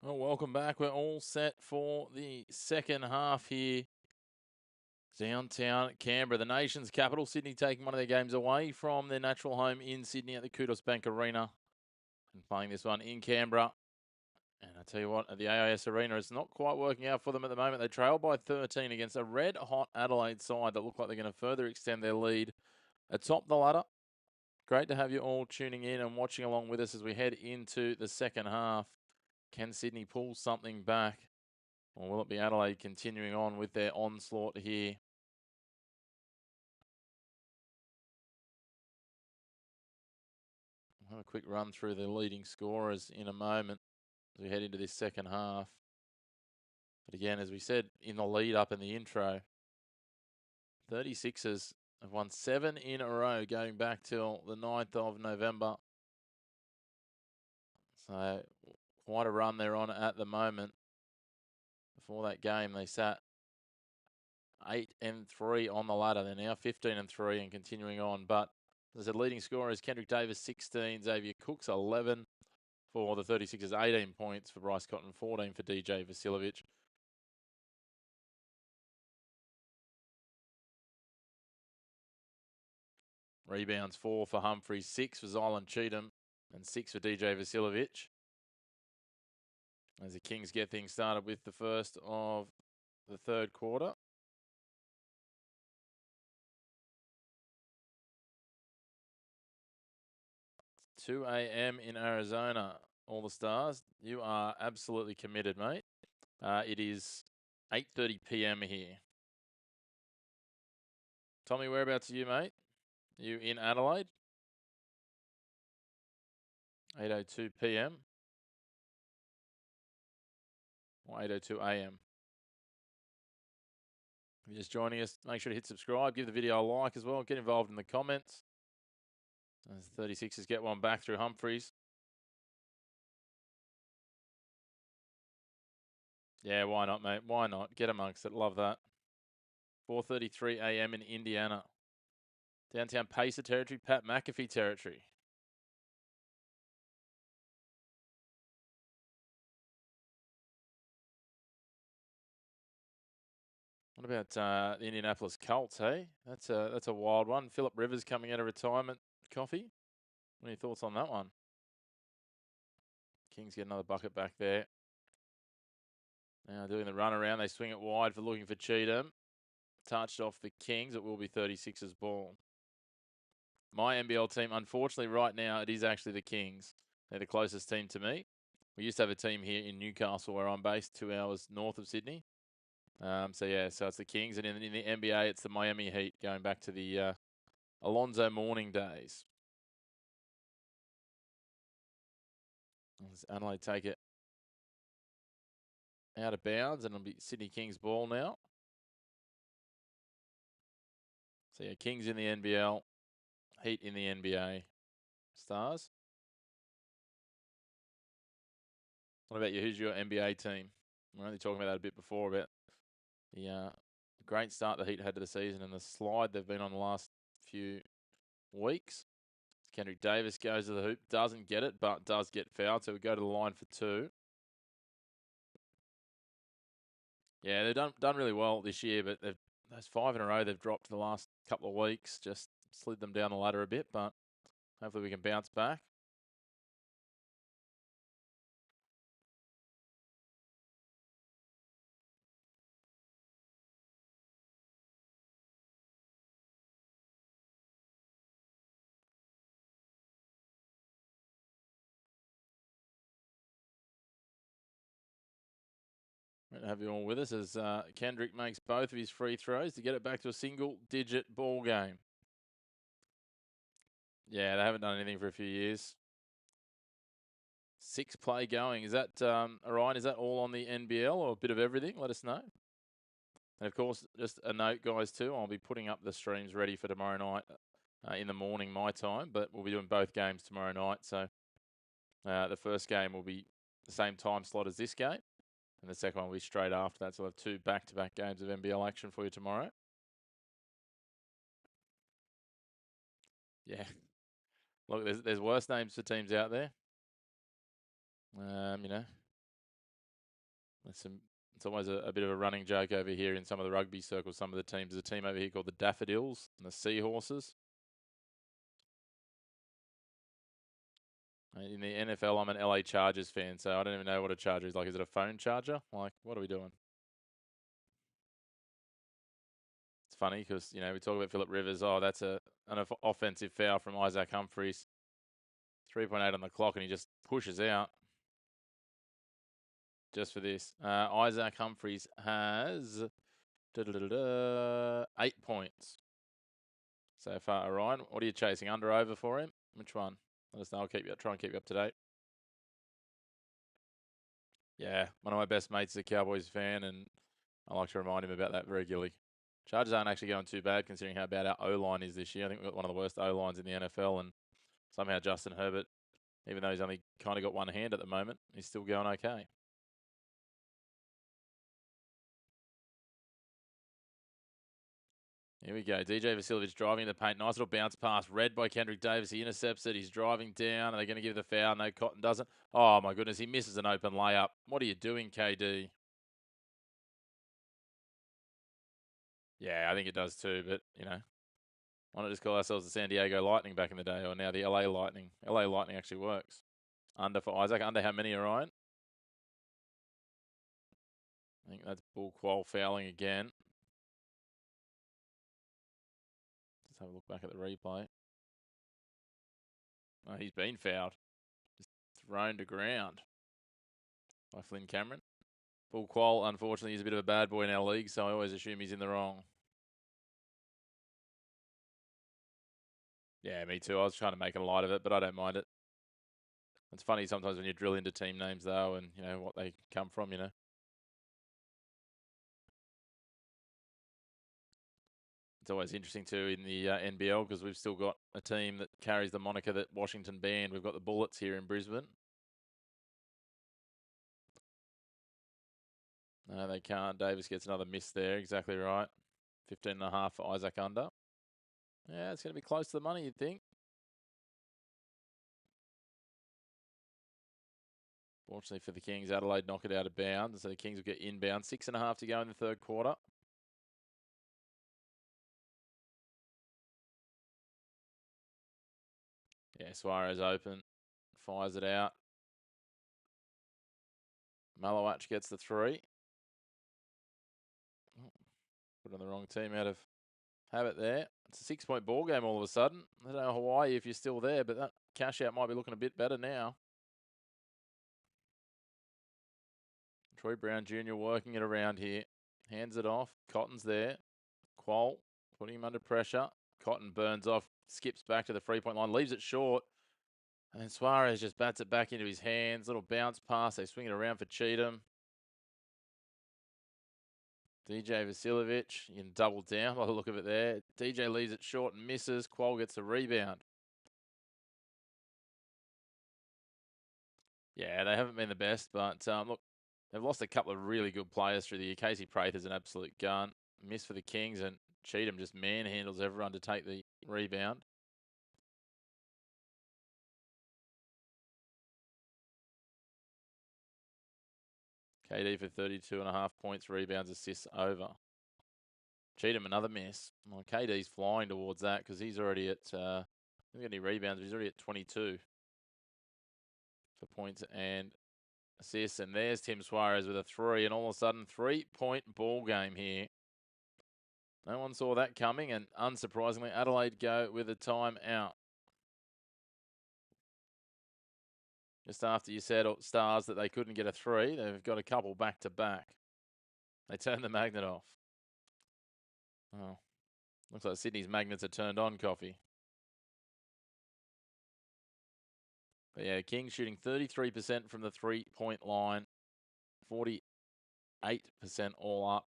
Well, welcome back. We're all set for the second half here. Downtown Canberra, the nation's capital. Sydney taking one of their games away from their natural home in Sydney at the Kudos Bank Arena and playing this one in Canberra. And I tell you what, at the AIS Arena, it's not quite working out for them at the moment. They trail by 13 against a red-hot Adelaide side that look like they're going to further extend their lead atop the ladder. Great to have you all tuning in and watching along with us as we head into the second half. Can Sydney pull something back? Or will it be Adelaide continuing on with their onslaught here? We'll have a quick run through the leading scorers in a moment as we head into this second half. But again, as we said in the lead up in the intro, 36ers have won 7 in a row going back till the 9th of November. So quite a run they're on at the moment. Before that game, they sat 8-3 on the ladder. They're now 15-3 and continuing on. But as I said, leading scorer is Kendrick Davis, 16. Xavier Cooks, 11 for the 36ers, 18 points for Bryce Cotton, 14 for DJ Vasiljevic. Rebounds, 4 for Humphries, 6 for Zylan Cheatham, and 6 for DJ Vasiljevic. As the Kings get things started with the first of the third quarter. It's 2 a.m. in Arizona. All the stars, you are absolutely committed, mate. It is 8:30 p.m. here. Tommy, whereabouts are you, mate? You in Adelaide? 8:02 p.m. or 8:02 a.m. If you're just joining us, make sure to hit subscribe, give the video a like as well, get involved in the comments. As the 36ers get one back through Humphries. Yeah, why not, mate? Why not? Get amongst it. Love that. 4:33 a.m. in Indiana. Downtown Pacer territory, Pat McAfee territory. What about the Indianapolis Colts, hey? That's a wild one. Philip Rivers coming out of retirement. Coffee? What are your thoughts on that one? Kings get another bucket back there. Now doing the run around. They swing it wide for looking for Cheatham. Touched off the Kings. It will be 36ers ball. My NBL team, unfortunately, right now, it is actually the Kings. They're the closest team to me. We used to have a team here in Newcastle where I'm based, 2 hours north of Sydney. So it's the Kings. And in the NBA, it's the Miami Heat, going back to the Alonzo Mourning days. As Adelaide take it out of bounds, and it'll be Sydney Kings ball now. So yeah, Kings in the NBL, Heat in the NBA. Stars. What about you? Who's your NBA team? We're only talking about that a bit before, about the great start the Heat had to the season and the slide they've been on the last few weeks. Kendrick Davis goes to the hoop, doesn't get it, but does get fouled. So we go to the line for 2. Yeah, they've done really well this year, but those 5 in a row they've dropped the last couple of weeks, just slid them down the ladder a bit, but hopefully we can bounce back. Great to have you all with us as Kendrick makes both of his free throws to get it back to a single-digit ball game. Yeah, they haven't done anything for a few years. 6 play going. Is that, Orion, is that all on the NBL or a bit of everything? Let us know. And of course, just a note, guys, too, I'll be putting up the streams ready for tomorrow night in the morning, my time, but we'll be doing both games tomorrow night. So the first game will be the same time slot as this game, and the second one will be straight after that. So we'll have 2 back-to-back games of NBL action for you tomorrow. Yeah. Look, there's worse names for teams out there. You know, It's always a bit of a running joke over here in some of the rugby circles. Some of the teams. There's a team over here called the Daffodils and the Seahorses. In the NFL, I'm an LA Chargers fan, so I don't even know what a charger is. Like, is it a phone charger? Like, what are we doing? It's funny because, we talk about Philip Rivers. Oh, that's an offensive foul from Isaac Humphries. 3.8 on the clock, and he just pushes out just for this. Isaac Humphries has 8 points so far. Ryan, what are you chasing? Under, over for him? Which one? Let us know. I'll try and keep you up to date. Yeah, one of my best mates is a Cowboys fan, and I like to remind him about that regularly. Chargers aren't actually going too bad considering how bad our O-line is this year. I think we've got one of the worst O-lines in the NFL, and somehow Justin Herbert, even though he's only kind of got one hand at the moment, he's still going okay. Here we go. DJ Vasiljevic driving in the paint. Nice little bounce pass. Read by Kendrick Davis. He intercepts it. He's driving down. Are they going to give the foul? No, Cotton doesn't. Oh, my goodness. He misses an open layup. What are you doing, KD? Yeah, I think it does too. But, why not just call ourselves the San Diego Lightning back in the day, or now the LA Lightning? LA Lightning actually works. Under for Isaac. Under how many, Ryan? I think that's Bull Qual fouling again. Let's have a look back at the replay. Oh, he's been fouled. Just thrown to ground by Flynn Cameron. Bull Qual, unfortunately, is a bit of a bad boy in our league, so I always assume he's in the wrong. Yeah, me too. I was trying to make a light of it, but I don't mind it. It's funny sometimes when you drill into team names, though, and, what they come from, It's always interesting, too, in the NBL, because we've still got a team that carries the moniker that Washington banned. We've got the Bullets here in Brisbane. No, they can't. Davis gets another miss there. Exactly right. 15.5 for Isaac under. Yeah, it's going to be close to the money, you'd think. Fortunately for the Kings, Adelaide knock it out of bounds, so the Kings will get inbound. 6.5 to go in the third quarter. Yeah, Suarez open, fires it out. Malawach gets the 3. Put on the wrong team out of habit there. It's a 6-point ball game all of a sudden. I don't know Hawaii if you're still there, but that cash out might be looking a bit better now. Troy Brown Jr. working it around here. Hands it off. Cotton's there. Qual putting him under pressure. Cotton burns off, skips back to the 3-point line, leaves it short. And then Suarez just bats it back into his hands. Little bounce pass. They swing it around for Cheatham. DJ Vasiljevic, you can double down by the look of it there. DJ leaves it short and misses. Qual gets the rebound. Yeah, they haven't been the best, but look, they've lost a couple of really good players through the year. Casey Prather's an absolute gun. Miss for the Kings, and Cheatham just manhandles everyone to take the rebound. KD for 32.5 points, rebounds, assists over. Cheatham, another miss. Well, KD's flying towards that because he's already at, I don't get any rebounds, but he's already at 22 for points and assists. And there's Tim Suarez with a 3, and all of a sudden, 3-point ball game here. No one saw that coming, and unsurprisingly, Adelaide go with a timeout. Just after you said, Stars, that they couldn't get a 3, they've got a couple back to back. They turned the magnet off. Oh, looks like Sydney's magnets are turned on, Coffee. But yeah, Kings shooting 33% from the 3-point line, 48% all up.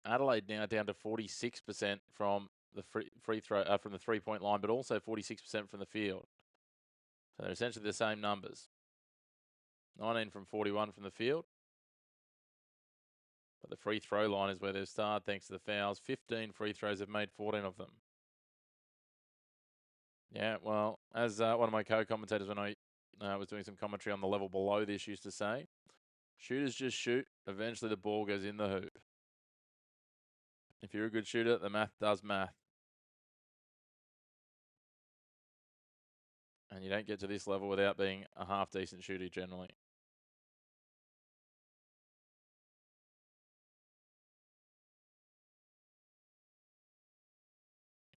Adelaide now down to 46% from the free throw from the 3-point line, but also 46% from the field. So they're essentially the same numbers. 19 from 41 from the field. But the free throw line is where they've started thanks to the fouls. 15 free throws, have made 14 of them. Yeah, well, as one of my co-commentators when I was doing some commentary on the level below this used to say, Shooters just shoot. Eventually the ball goes in the hoop. If you're a good shooter, the math does math. And you don't get to this level without being a half-decent shooter generally.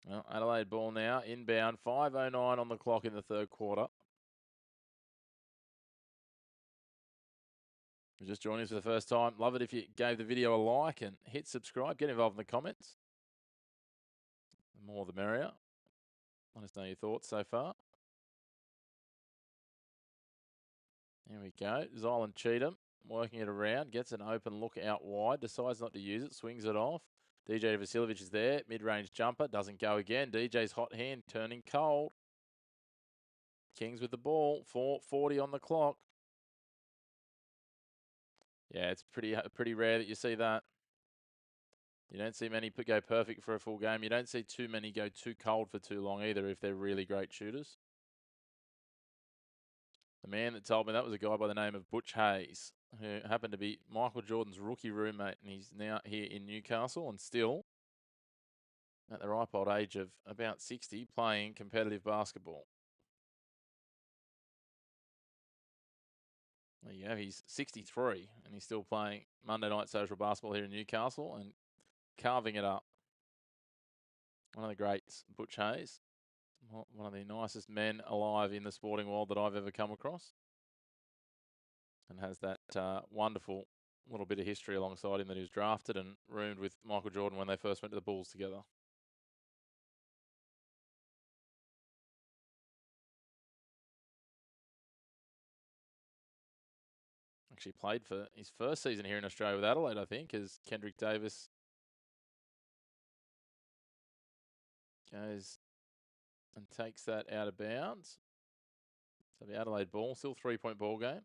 Well, Adelaide ball now, inbound, 5:09 on the clock in the third quarter. If you're just joining us for the first time, love it if you gave the video a like and hit subscribe. Get involved in the comments. The more the merrier. Let us know your thoughts so far. There we go. Zylan Cheatham working it around, gets an open look out wide, decides not to use it, swings it off. DJ Vasiljevic is there, mid-range jumper, doesn't go again. DJ's hot hand turning cold. Kings with the ball, 4:40 on the clock. Yeah, it's pretty rare that you see that. You don't see many go perfect for a full game. You don't see too many go too cold for too long either if they're really great shooters. The man that told me that was a guy by the name of Butch Hayes, who happened to be Michael Jordan's rookie roommate, and he's now here in Newcastle and still at the ripe old age of about 60 playing competitive basketball. There you go. He's 63 and he's still playing Monday night social basketball here in Newcastle and carving it up. One of the greats, Butch Hayes. One of the nicest men alive in the sporting world that I've ever come across. And has that wonderful little bit of history alongside him that he was drafted and roomed with Michael Jordan when they first went to the Bulls together. Actually played for his first season here in Australia with Adelaide, I think, as Kendrick Davis goes and takes that out of bounds. So the Adelaide ball, still 3-point ball game.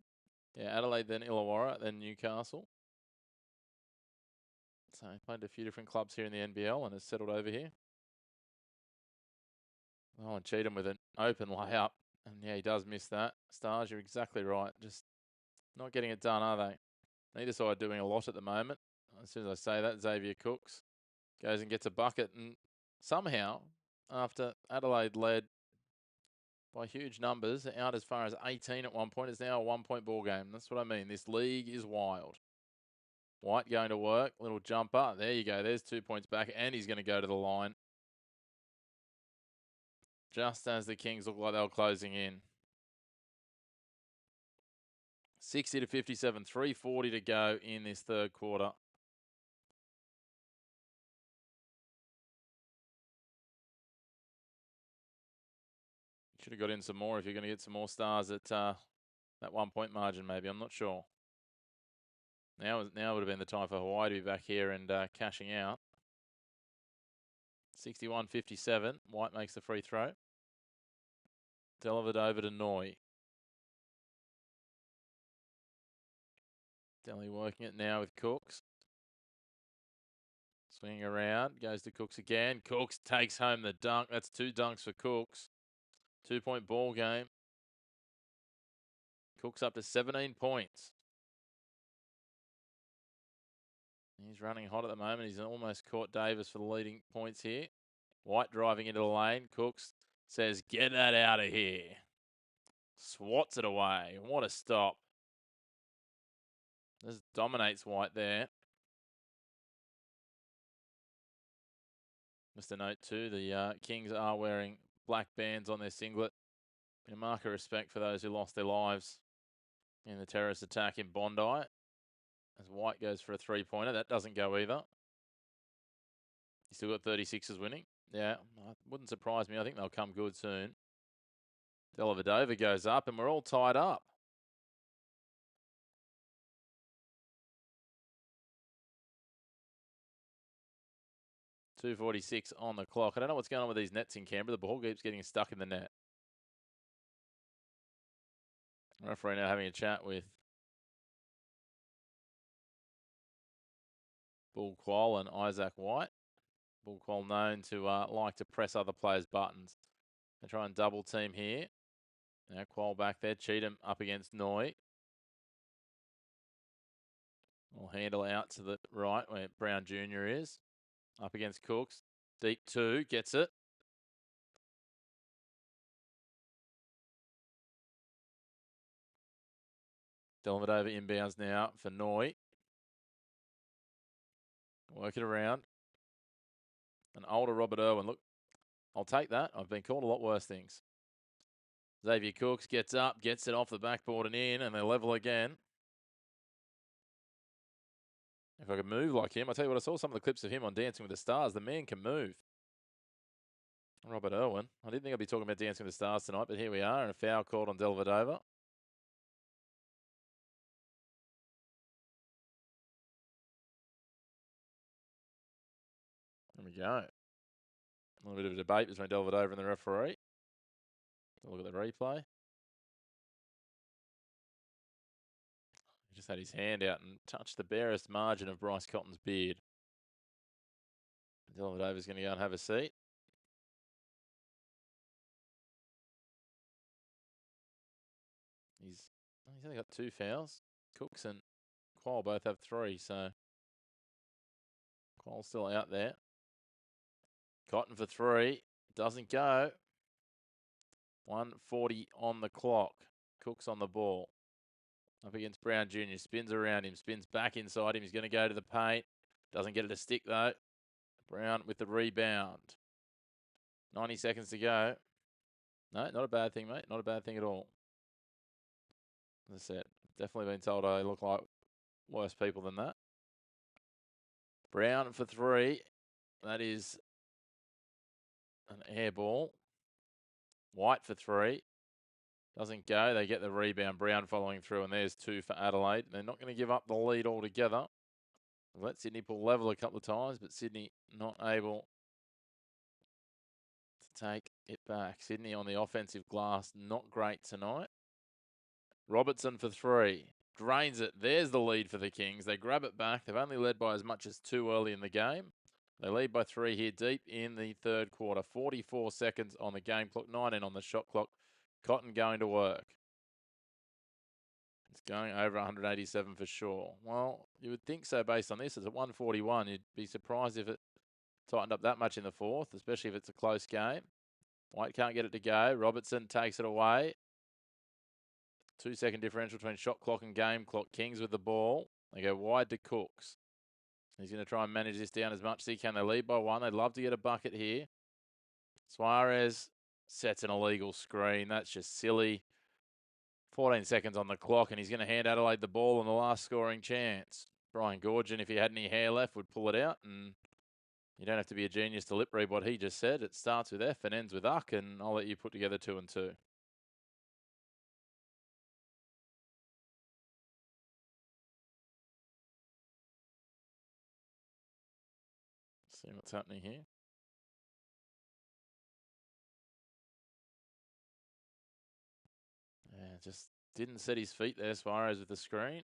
Yeah, Adelaide, then Illawarra, then Newcastle. So he played a few different clubs here in the NBL and has settled over here. Oh, and Cheatham with an open layup. And yeah, he does miss that. Stars, you're exactly right. Just not getting it done, are they? Neither side doing a lot at the moment. As soon as I say that, Xavier Cooks goes and gets a bucket. And somehow, after Adelaide led by huge numbers, out as far as 18 at one point, it's now a 1-point ball game. That's what I mean. This league is wild. White going to work. Little jumper. There you go. There's 2 points back. And he's going to go to the line. Just as the Kings look like they were closing in. 60 to 57, 3:40 to go in this third quarter. Should have got in some more if you're going to get some more stars at that 1-point margin, maybe. I'm not sure. Now would have been the time for Hawaii to be back here and cashing out. 61-57. White makes the free throw. Delivered over to Noy. Delhi working it now with Cooks. Swinging around. Goes to Cooks again. Cooks takes home the dunk. That's 2 dunks for Cooks. 2-point ball game. Cooks up to 17 points. He's running hot at the moment. He's almost caught Davis for the leading points here. White driving into the lane. Cooks says, get that out of here. Swats it away. What a stop. This dominates White there. Just a note too, the Kings are wearing black bands on their singlet. A mark of respect for those who lost their lives in the terrorist attack in Bondi. As White goes for a 3-pointer. That doesn't go either. You still got 36ers winning. Yeah, wouldn't surprise me. I think they'll come good soon. Dellavedova goes up and we're all tied up. .246 on the clock. I don't know what's going on with these nets in Canberra. The ball keeps getting stuck in the net. Referee now having a chat with Bull Quoll and Isaac White. Bull Quoll known to like to press other players' buttons. They try and double team here. Now Quoll back there. Cheatham up against Noy. Will handle out to the right where Brown Jr. is. Up against Cooks. Deep 2. Gets it. Delvedova inbounds now for Noy. Work it around. An older Robert Irwin. Look, I'll take that. I've been called a lot worse things. Xavier Cooks gets up, gets it off the backboard and in, and they level again. If I could move like him, I tell you what, I saw some of the clips of him on Dancing with the Stars. The man can move. Robert Irwin. I didn't think I'd be talking about Dancing with the Stars tonight, but here we are, and a foul called on Delvedova. There we go. A little bit of a debate between Delvedova and the referee. Look at the replay. He just had his hand out and touched the barest margin of Bryce Cotton's beard. Delvedova's going to go and have a seat. He's only got 2 fouls. Cooks and Qual both have 3, so Qual's still out there. Cotton for 3. Doesn't go. 1:40 on the clock. Cooks on the ball. Up against Brown Jr. Spins around him. Spins back inside him. He's going to go to the paint. Doesn't get it to stick, though. Brown with the rebound. 90 seconds to go. No, not a bad thing, mate. Not a bad thing at all. As I said, definitely been told I look like worse people than that. Brown for 3. That is an air ball. White for 3. Doesn't go. They get the rebound. Brown following through, and there's 2 for Adelaide. They're not going to give up the lead altogether. Let Sydney pull level a couple of times, but Sydney not able to take it back. Sydney on the offensive glass, not great tonight. Robertson for 3. Drains it. There's the lead for the Kings. They grab it back. They've only led by as much as 2 early in the game. They lead by 3 here deep in the third quarter. 44 seconds on the game clock, 19 on the shot clock. Cotton going to work. It's going over 187 for sure. Well, you would think so based on this. It's at 141. You'd be surprised if it tightened up that much in the fourth, especially if it's a close game. White can't get it to go. Robertson takes it away. 2-second differential between shot clock and game clock. Kings with the ball. They go wide to Cooks. He's going to try and manage this down as much as he can. They lead by 1. They'd love to get a bucket here. Suarez sets an illegal screen. That's just silly. 14 seconds on the clock, and he's going to hand Adelaide the ball on the last scoring chance. Brian Gorgon, if he had any hair left, would pull it out, and you don't have to be a genius to lip read what he just said. It starts with F and ends with UCK, and I'll let you put together 2 and 2. See what's happening here. Yeah, just didn't set his feet there, Suarez with the screen.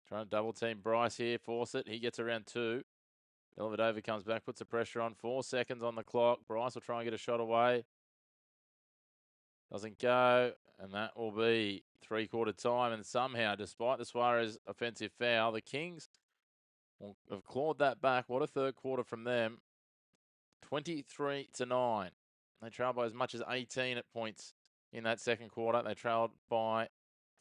Trying to double team Bryce here, force it. He gets around 2. Delvedova comes back, puts the pressure on. 4 seconds on the clock. Bryce will try and get a shot away. Doesn't go, and that will be 3-quarter time. And somehow, despite the Suarez offensive foul, the Kings have clawed that back. What a third quarter from them. 23-9. They trailed by as much as 18 at points in that second quarter. They trailed by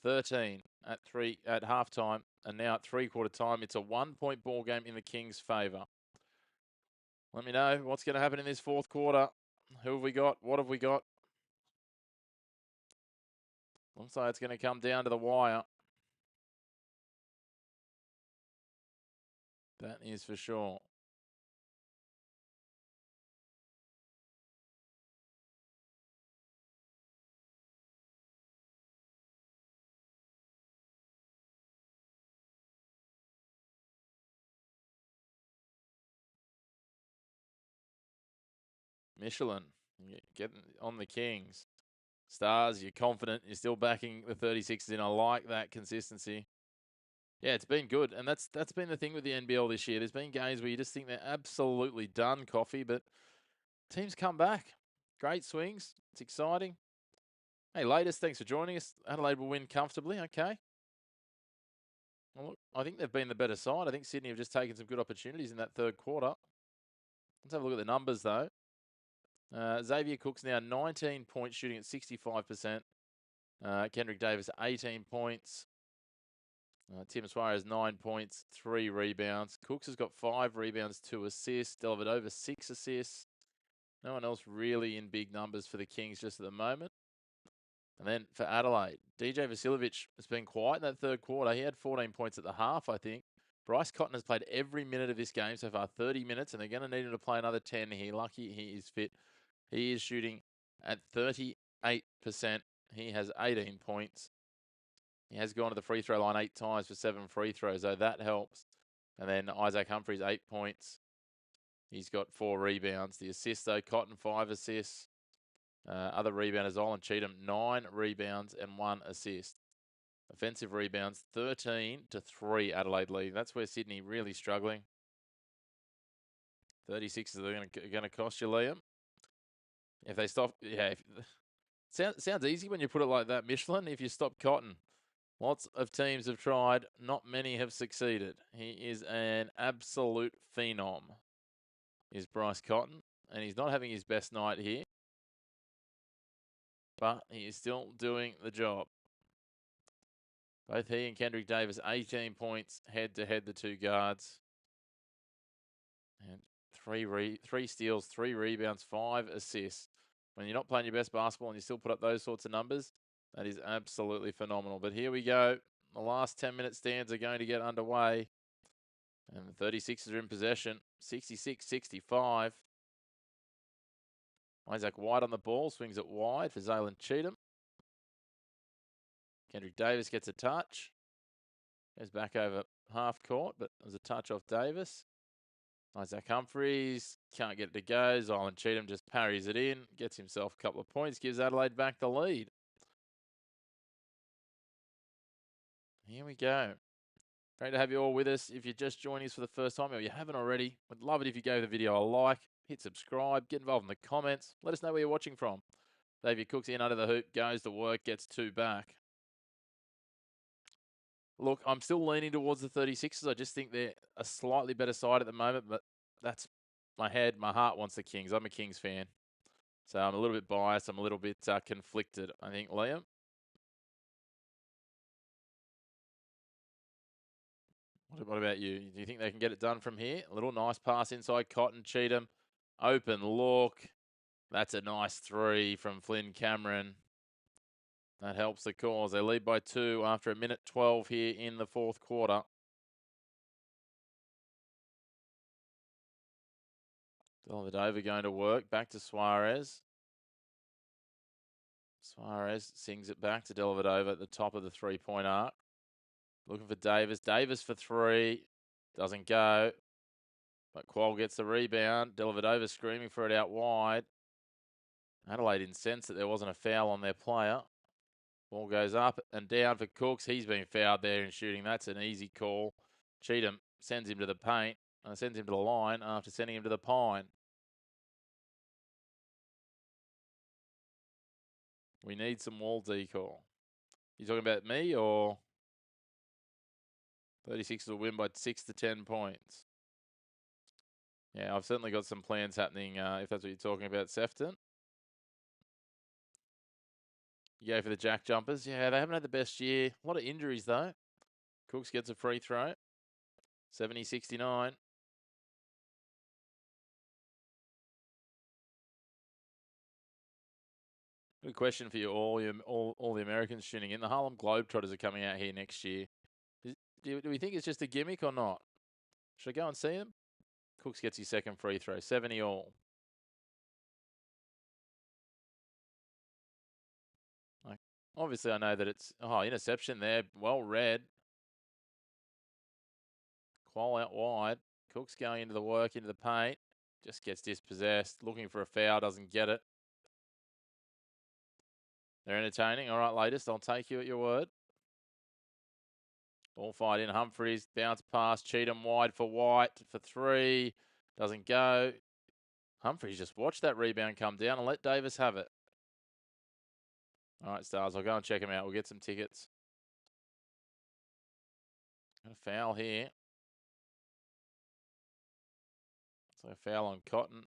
13 at halftime, and now at 3-quarter time, it's a 1-point ball game in the Kings' favour. Let me know what's going to happen in this fourth quarter. Who have we got? What have we got? Looks like it's going to come down to the wire. That is for sure. Michelin, getting on the Kings. Stars, you're confident. You're still backing the 36ers in. I like that consistency. Yeah, it's been good. And that's been the thing with the NBL this year. There's been games where you just think they're absolutely done, Coffee, but teams come back. Great swings. It's exciting. Hey, latest, thanks for joining us. Adelaide will win comfortably. Okay. Well, look, I think they've been the better side. I think Sydney have just taken some good opportunities in that third quarter. Let's have a look at the numbers, though. Xavier Cook's now 19 points, shooting at 65%. Kendrick Davis, 18 points. Tim Suarez, 9 points, 3 rebounds. Cooks has got 5 rebounds, 2 assists. Dellavedova, 6 assists. No one else really in big numbers for the Kings just at the moment. And then for Adelaide, DJ Vasiljevic has been quiet in that third quarter. He had 14 points at the half, I think. Bryce Cotton has played every minute of this game so far, 30 minutes, and they're going to need him to play another 10 here. Lucky he is fit. He is shooting at 38%. He has 18 points. He has gone to the free throw line 8 times for 7 free throws, so that helps. And then Isaac Humphries, 8 points. He's got 4 rebounds. The assists, though, Cotton, 5 assists. Other rebounders, Olin Cheatham, 9 rebounds and 1 assist. Offensive rebounds, 13-3 Adelaide lead. That's where Sydney really struggling. 36ers are going to cost you, Liam. If they stop, yeah. Sounds easy when you put it like that, Michelin. If you stop Cotton, lots of teams have tried. Not many have succeeded. He is an absolute phenom, is Bryce Cotton. And he's not having his best night here. But he is still doing the job. Both he and Kendrick Davis, 18 points head-to-head, the two guards. And three steals, 3 rebounds, 5 assists. When you're not playing your best basketball and you still put up those sorts of numbers, that is absolutely phenomenal. But here we go. The last 10-minute stands are going to get underway. And the 36ers are in possession, 66-65. Isaac White on the ball, swings it wide for Zaylin Cheatham. Kendrick Davis gets a touch. Goes back over half court, but there's a touch off Davis. Isaac Humphries can't get it to go. Zaylin Cheatham just parries it in, gets himself a couple of points, gives Adelaide back the lead. Here we go. Great to have you all with us. If you're just joining us for the first time or you haven't already, we'd love it if you gave the video a like, hit subscribe, get involved in the comments. Let us know where you're watching from. Xavier Cook's in under the hoop, goes to work, gets 2 back. Look, I'm still leaning towards the 36ers. I just think they're a slightly better side at the moment, but that's my head. My heart wants the Kings. I'm a Kings fan. So I'm a little bit biased. I'm a little bit conflicted, I think, Liam. What about you? Do you think they can get it done from here? A little nice pass inside Cotton, Cheatham. Open look. That's a nice 3 from Flynn Cameron. That helps the cause. They lead by 2 after a minute 12 here in the fourth quarter. Dellavedova going to work. Back to Suarez. Suarez sings it back to Dellavedova at the top of the 3-point arc. Looking for Davis. Davis for 3. Doesn't go. But Qual gets the rebound. Dellavedova screaming for it out wide. Adelaide incensed that there wasn't a foul on their player. Ball goes up and down for Cooks. He's been fouled there in shooting. That's an easy call. Cheatham sends him to the paint. Sends him to the line after sending him to the pine. We need some wall decor. You talking about me or 36 will win by 6 to 10 points? Yeah, I've certainly got some plans happening if that's what you're talking about, Sefton. You go for the jack jumpers. Yeah, they haven't had the best year. A lot of injuries, though. Cooks gets a free throw. 70-69. Good question for you all the Americans tuning in. The Harlem Globetrotters are coming out here next year. Do we think it's just a gimmick or not? Should I go and see them? Cooks gets his second free throw. 70 all. Obviously, I know that it's... Oh, interception there. Well read. Qual out wide. Cooks going into the work, into the paint. Just gets dispossessed. Looking for a foul. Doesn't get it. They're entertaining. All right, latest. I'll take you at your word. Ball fight in. Humphries. Bounce pass. Cheatham wide for White for 3. Doesn't go. Humphries just watch that rebound come down and let Davis have it. All right, Stars. I'll go and check him out. We'll get some tickets. A foul here. So a foul on Cotton.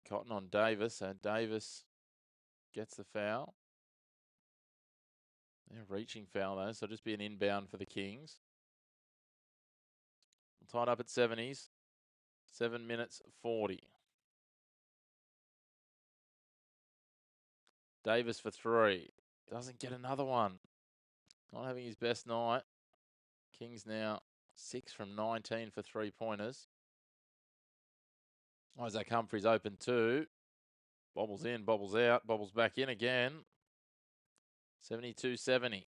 Cotton on Davis. So Davis gets the foul. They're reaching foul though, so it'll just be an inbound for the Kings. Tied up at 70s. 7 minutes 40. Davis for 3. Doesn't get another one. Not having his best night. Kings now 6 from 19 for 3-pointers. Isaac Humphries open 2. Bobbles in, bobbles out, bobbles back in again. 72-70.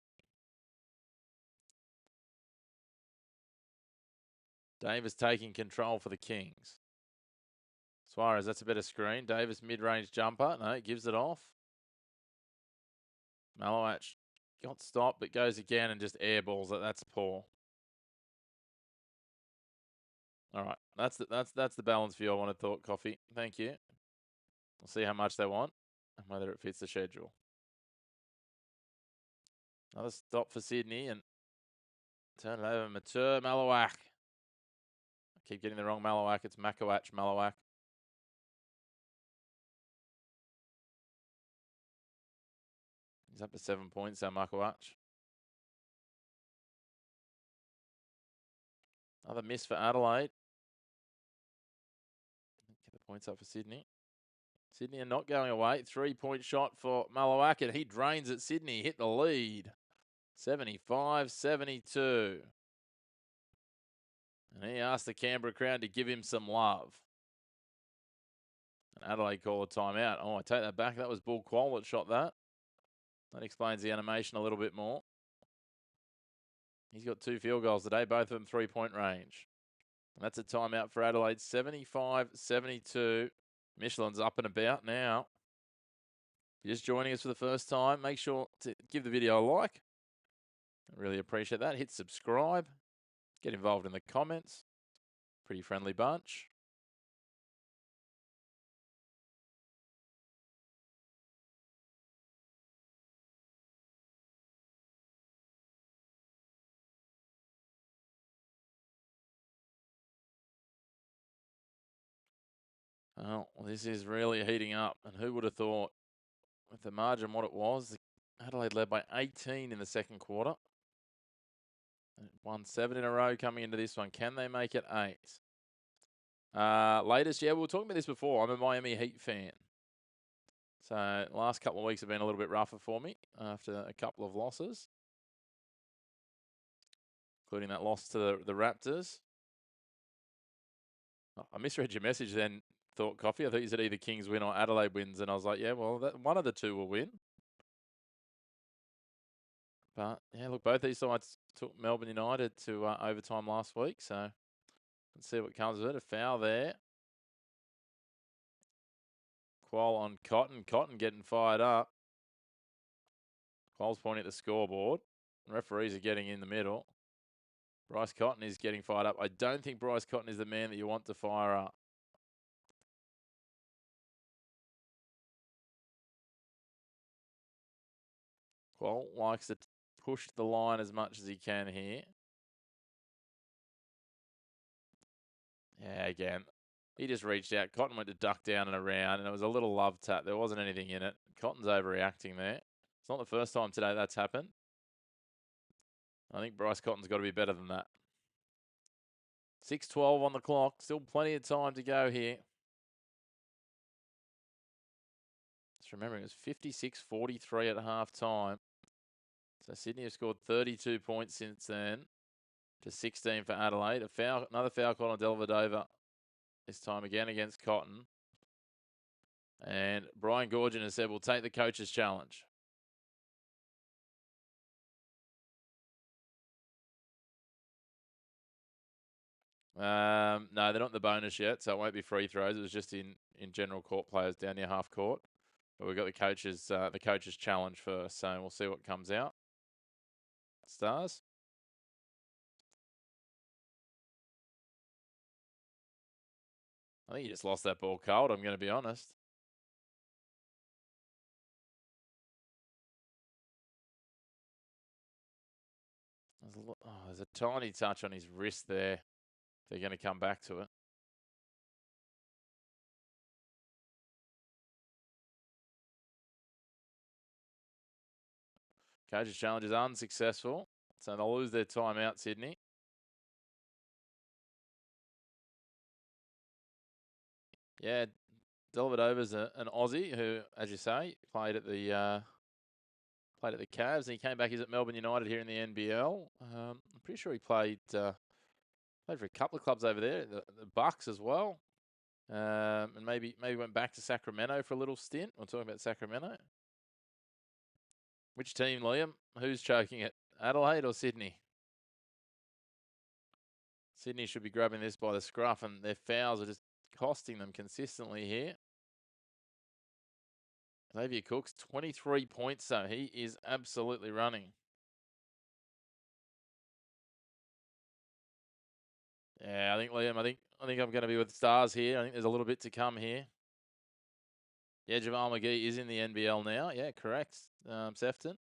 Davis taking control for the Kings. Suarez, that's a better screen. Davis mid-range jumper. No, gives it off. Malowach got stopped, but goes again and just airballs it. That's poor. All right, that's the balance view I wanted, Thought Coffee. Thank you. We'll see how much they want and whether it fits the schedule. Another stop for Sydney and turn it over. Matur Malowach. I keep getting the wrong Malowach. It's Makawach Malowach. He's up to 7 points, so Makawach. Another miss for Adelaide. Get the points up for Sydney. Sydney are not going away. 3-point shot for Malowach, and he drains it. Sydney hit the lead. 75-72. And he asked the Canberra crowd to give him some love. And Adelaide call a timeout. Oh, I take that back. That was Bull Quall that shot that. That explains the animation a little bit more. He's got 2 field goals today, both of them 3-point range. And that's a timeout for Adelaide. 75-72. Michelin's up and about now. If you're just joining us for the first time, make sure to give the video a like. I really appreciate that. Hit subscribe. Get involved in the comments. Pretty friendly bunch. Well, this is really heating up. And who would have thought, with the margin what it was, Adelaide led by 18 in the second quarter. Won 7 in a row coming into this one. Can they make it 8? Latest, yeah, we were talking about this before. I'm a Miami Heat fan. So last couple of weeks have been a little bit rougher for me after a couple of losses, including that loss to the Raptors. Oh, I misread your message then, Thought Coffee. I thought you said either Kings win or Adelaide wins. And I was like, yeah, well, one of the two will win. But, yeah, look, both these sides took Melbourne United to overtime last week. So let's see what comes of it. A foul there. Qual on Cotton. Cotton getting fired up. Qual's pointing at the scoreboard. Referees are getting in the middle. Bryce Cotton is getting fired up. I don't think Bryce Cotton is the man that you want to fire up. Qual likes to push the line as much as he can here. Yeah, again, he just reached out. Cotton went to duck down and around, and it was a little love tap. There wasn't anything in it. Cotton's overreacting there. It's not the first time today that's happened. I think Bryce Cotton's got to be better than that. 6:12 on the clock. Still plenty of time to go here. Just remembering, it was 56-43 at half-time. So Sydney have scored 32 points since then to 16 for Adelaide. Another foul call on Delvedova, this time again against Cotton. And Brian Gorgon has said, we'll take the coach's challenge. No, they're not in the bonus yet, so it won't be free throws. It was just in general court players down near half court. But we've got the coach's challenge first, so we'll see what comes out. Stars. I think you just lost that ball cold, I'm going to be honest. There's a tiny touch on his wrist there. They're going to come back to it. Coach's challenge is unsuccessful, so they'll lose their timeout, Sydney. Yeah, Dellavedova's an Aussie who, as you say, played at the Cavs, and he came back. He's at Melbourne United here in the NBL. I'm pretty sure he played for a couple of clubs over there, the Bucks as well, and maybe went back to Sacramento for a little stint. We're talking about Sacramento. Which team, Liam? Who's choking it? Adelaide or Sydney? Sydney should be grabbing this by the scruff, and their fouls are just costing them consistently here. Xavier Cook's 23 points, so he is absolutely running. Yeah, I think, Liam, I think I'm going to be with Stars here. I think there's a little bit to come here. Yeah, JaVale McGee is in the NBL now. Yeah, correct. Sefton.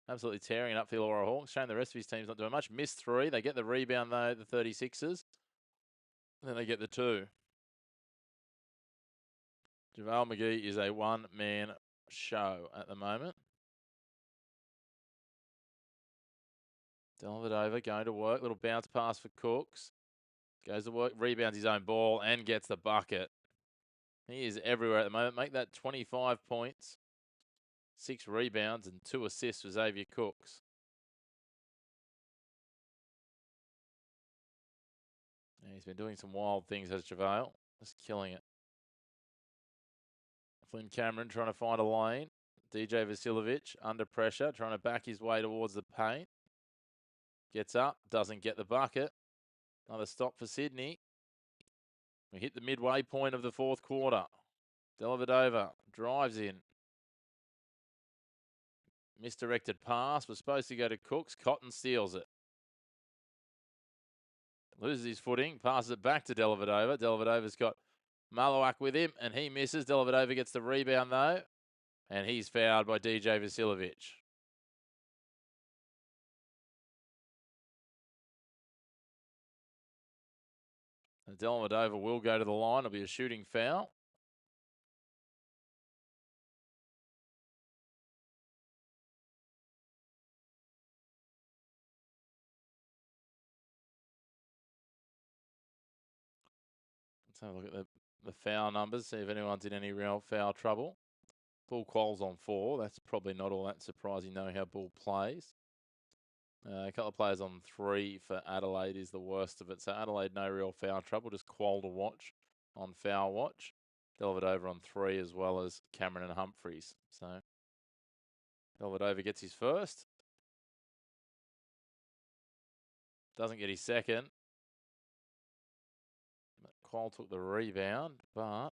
Absolutely tearing it up for the Illawarra Hawks. Shame the rest of his team's not doing much. Missed 3. They get the rebound, though, the 36ers. And then they get the 2. JaVale McGee is a one-man show at the moment. Dellavedova going to work. Little bounce pass for Cooks. Goes to work, rebounds his own ball, and gets the bucket. He is everywhere at the moment. Make that 25 points, 6 rebounds, and 2 assists for Xavier Cooks. Yeah, he's been doing some wild things, as JaVale. Just killing it. Flynn Cameron trying to find a lane. DJ Vasiljevic under pressure, trying to back his way towards the paint. Gets up, doesn't get the bucket. Another stop for Sydney. We hit the midway point of the 4th quarter. Dellavedova drives in. Misdirected pass. Was supposed to go to Cooks. Cotton steals it. Loses his footing. Passes it back to Dellavedova. Dellavedova's got Malowak with him, and he misses. Dellavedova gets the rebound, though. And he's fouled by DJ Vasiljevic. And Dellavedova will go to the line. It'll be a shooting foul. Let's have a look at the foul numbers, see if anyone's in any real foul trouble. Bull Qual's on 4. That's probably not all that surprising, knowing how Bull plays. A couple of players on 3 for Adelaide is the worst of it. So Adelaide, no real foul trouble, just Qual to watch on foul watch. Dellavedova on 3 as well as Cameron and Humphreys. So Dellavedova gets his first. Doesn't get his second. Qual took the rebound, but I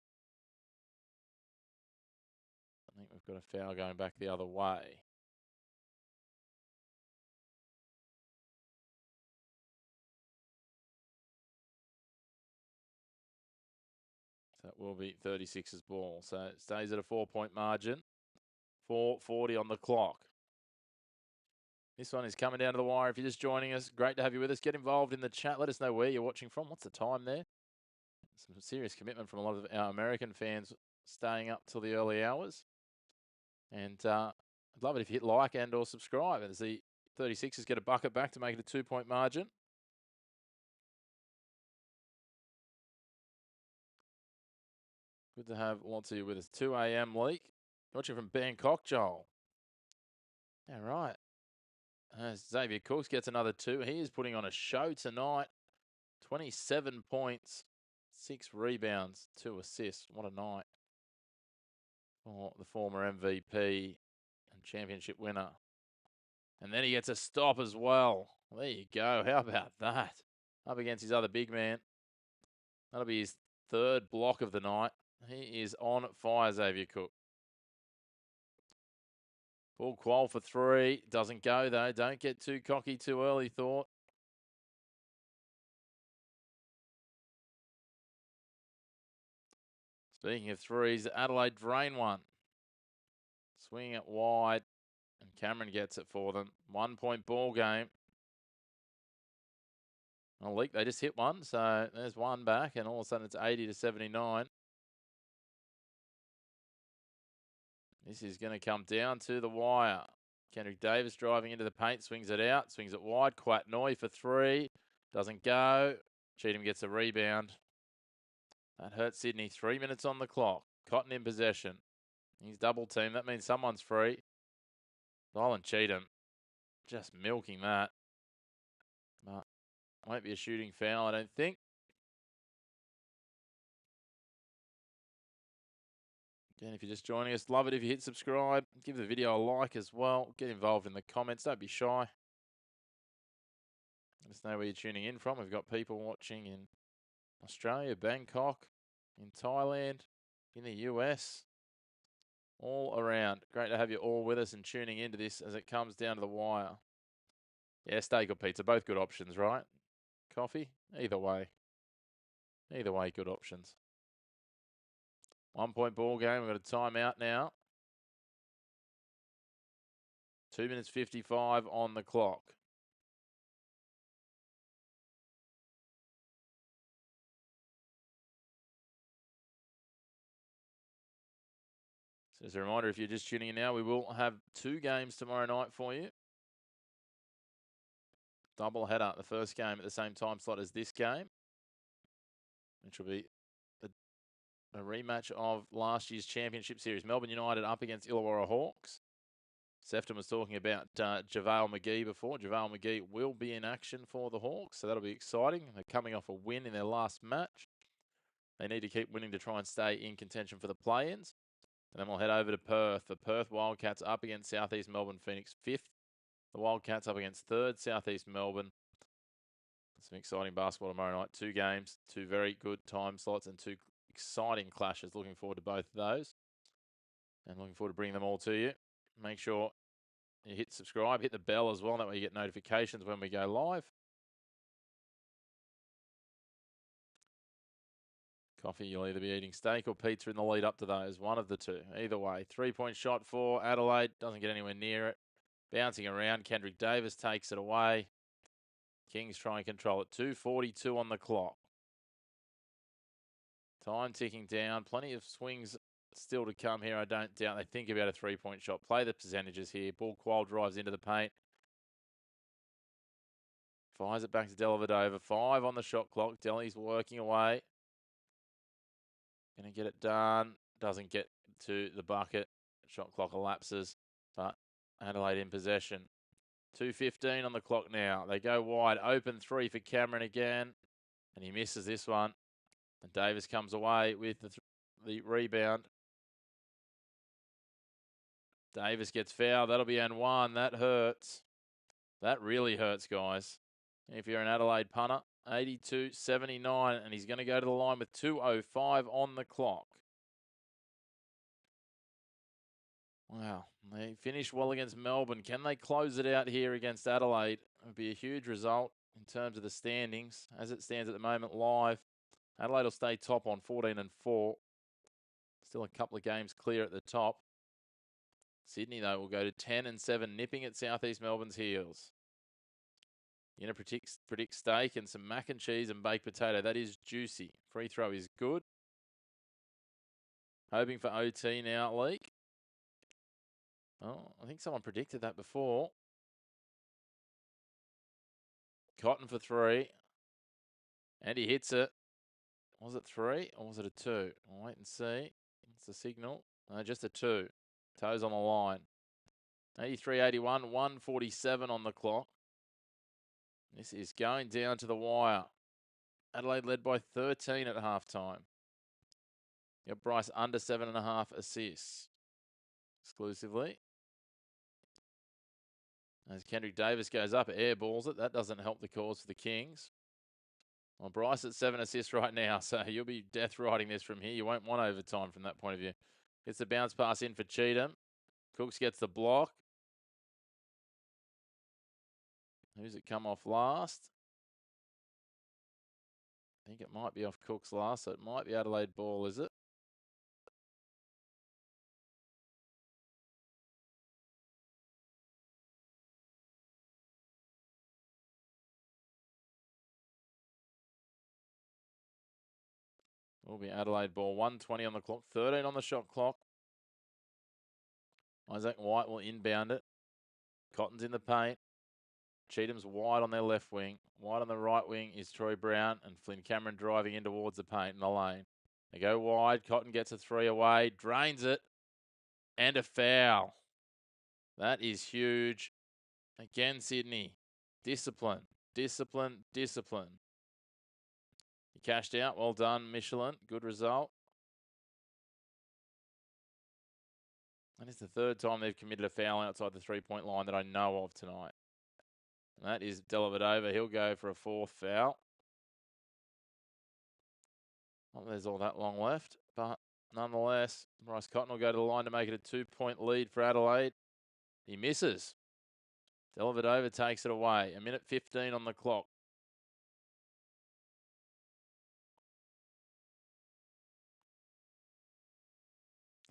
think we've got a foul going back the other way. So it will be 36ers ball. So it stays at a 4-point margin. 4:40 on the clock. This one is coming down to the wire. If you're just joining us, great to have you with us. Get involved in the chat. Let us know where you're watching from. What's the time there? Some serious commitment from a lot of our American fans staying up till the early hours. And I'd love it if you hit like and or subscribe as the 36ers get a bucket back to make it a 2-point margin. Good to have lots of you with us. 2 a.m. leak. Watching from Bangkok, Joel. All right. As Xavier Cooks gets another 2. He is putting on a show tonight. 27 points, 6 rebounds, 2 assists. What a night for the former MVP and championship winner. And then he gets a stop as well. There you go. How about that? Up against his other big man. That'll be his 3rd block of the night. He is on fire, Xavier Cook. Full qual for 3. Doesn't go, though. Don't get too cocky too early, thought. Speaking of 3s, Adelaide drain one. Swinging it wide, and Cameron gets it for them. 1-point ball game. A leak, they just hit one, so there's one back, and all of a sudden it's 80 to 79. This is going to come down to the wire. Kendrick Davis driving into the paint, swings it out, swings it wide. Quat Noi for three. Doesn't go. Cheatham gets a rebound. That hurts Sydney. 3 minutes on the clock. Cotton in possession. He's double teamed. That means someone's free. Dylan Cheatham just milking that. But won't be a shooting foul, I don't think. Again, if you're just joining us, love it if you hit subscribe. Give the video a like as well. Get involved in the comments. Don't be shy. Let us know where you're tuning in from. We've got people watching in Australia, Bangkok, in Thailand, in the US, all around. Great to have you all with us and tuning into this as it comes down to the wire. Yeah, steak or pizza, both good options, right? Coffee, either way. Either way, good options. 1 point ball game. We've got a timeout now. 2 minutes 55 on the clock. So as a reminder, if you're just tuning in now, we will have 2 games tomorrow night for you. Double header, the first game at the same time slot as this game, which will be a rematch of last year's championship series. Melbourne United up against Illawarra Hawks. Sefton was talking about JaVale McGee before. JaVale McGee will be in action for the Hawks, so that'll be exciting. They're coming off a win in their last match. They need to keep winning to try and stay in contention for the play-ins. And then we'll head over to Perth. The Perth Wildcats up against Southeast Melbourne Phoenix 5th. The Wildcats up against 3rd Southeast Melbourne. Some exciting basketball tomorrow night. 2 games, 2 very good time slots, and 2 exciting clashes. Looking forward to both of those. And looking forward to bringing them all to you. Make sure you hit subscribe, hit the bell as well. That way you get notifications when we go live. Coffee, you'll either be eating steak or pizza in the lead up to those. One of the two. Either way. 3-point shot for Adelaide. Doesn't get anywhere near it. Bouncing around. Kendrick Davis takes it away. Kings try and control it. 2:42 on the clock. Time ticking down. Plenty of swings still to come here. I don't doubt they think about a 3-point shot. Play the percentages here. Bull Qual drives into the paint. Fires it back to Dellavedova. 5 on the shot clock. Delly's working away. Going to get it done. Doesn't get to the bucket. Shot clock elapses. But Adelaide in possession. 2:15 on the clock now. They go wide. Open 3 for Cameron again. And he misses this one. And Davis comes away with the rebound. Davis gets fouled. That'll be and 1. That hurts. That really hurts, guys. If you're an Adelaide punter, 82-79, and he's going to go to the line with 2:05 on the clock. Wow, they finished well against Melbourne. Can they close it out here against Adelaide? It would be a huge result in terms of the standings. As it stands at the moment live, Adelaide will stay top on 14-4. Still a couple of games clear at the top. Sydney, though, will go to 10-7, nipping at Southeast Melbourne's heels. You're going to predict steak and some mac and cheese and baked potato. That is juicy. Free throw is good. Hoping for OT now, Leak. Oh, I think someone predicted that before. Cotton for 3. And he hits it. Was it 3 or was it a 2? I'll wait and see. It's the signal. No, just a 2. Toes on the line. 83-81, 1:47 on the clock. This is going down to the wire. Adelaide led by 13 at halftime. Got Bryce under 7.5 assists exclusively. As Kendrick Davis goes up, airballs it. That doesn't help the cause for the Kings. Well, Bryce at 7 assists right now, so you'll be death riding this from here. You won't want overtime from that point of view. Gets the bounce pass in for Cheatham. Cooks gets the block. Who's it come off last? I think it might be off Cooks last, so it might be Adelaide ball, is it? Will be Adelaide ball. 1:20 on the clock, 13 on the shot clock. Isaac White will inbound it. Cotton's in the paint. Cheatham's wide on their left wing. Wide on the right wing is Troy Brown, and Flynn Cameron driving in towards the paint in the lane. They go wide. Cotton gets a three away, drains it, and a foul. That is huge. Again, Sydney. Discipline, discipline, discipline. He cashed out. Well done, Michelin. Good result. That is the third time they've committed a foul outside the three-point line that I know of tonight. And that is Dellavedova. He'll go for a fourth foul. Not there's all that long left, but nonetheless, Bryce Cotton will go to the line to make it a 2-point lead for Adelaide. He misses. Dellavedova takes it away. 1:15 on the clock.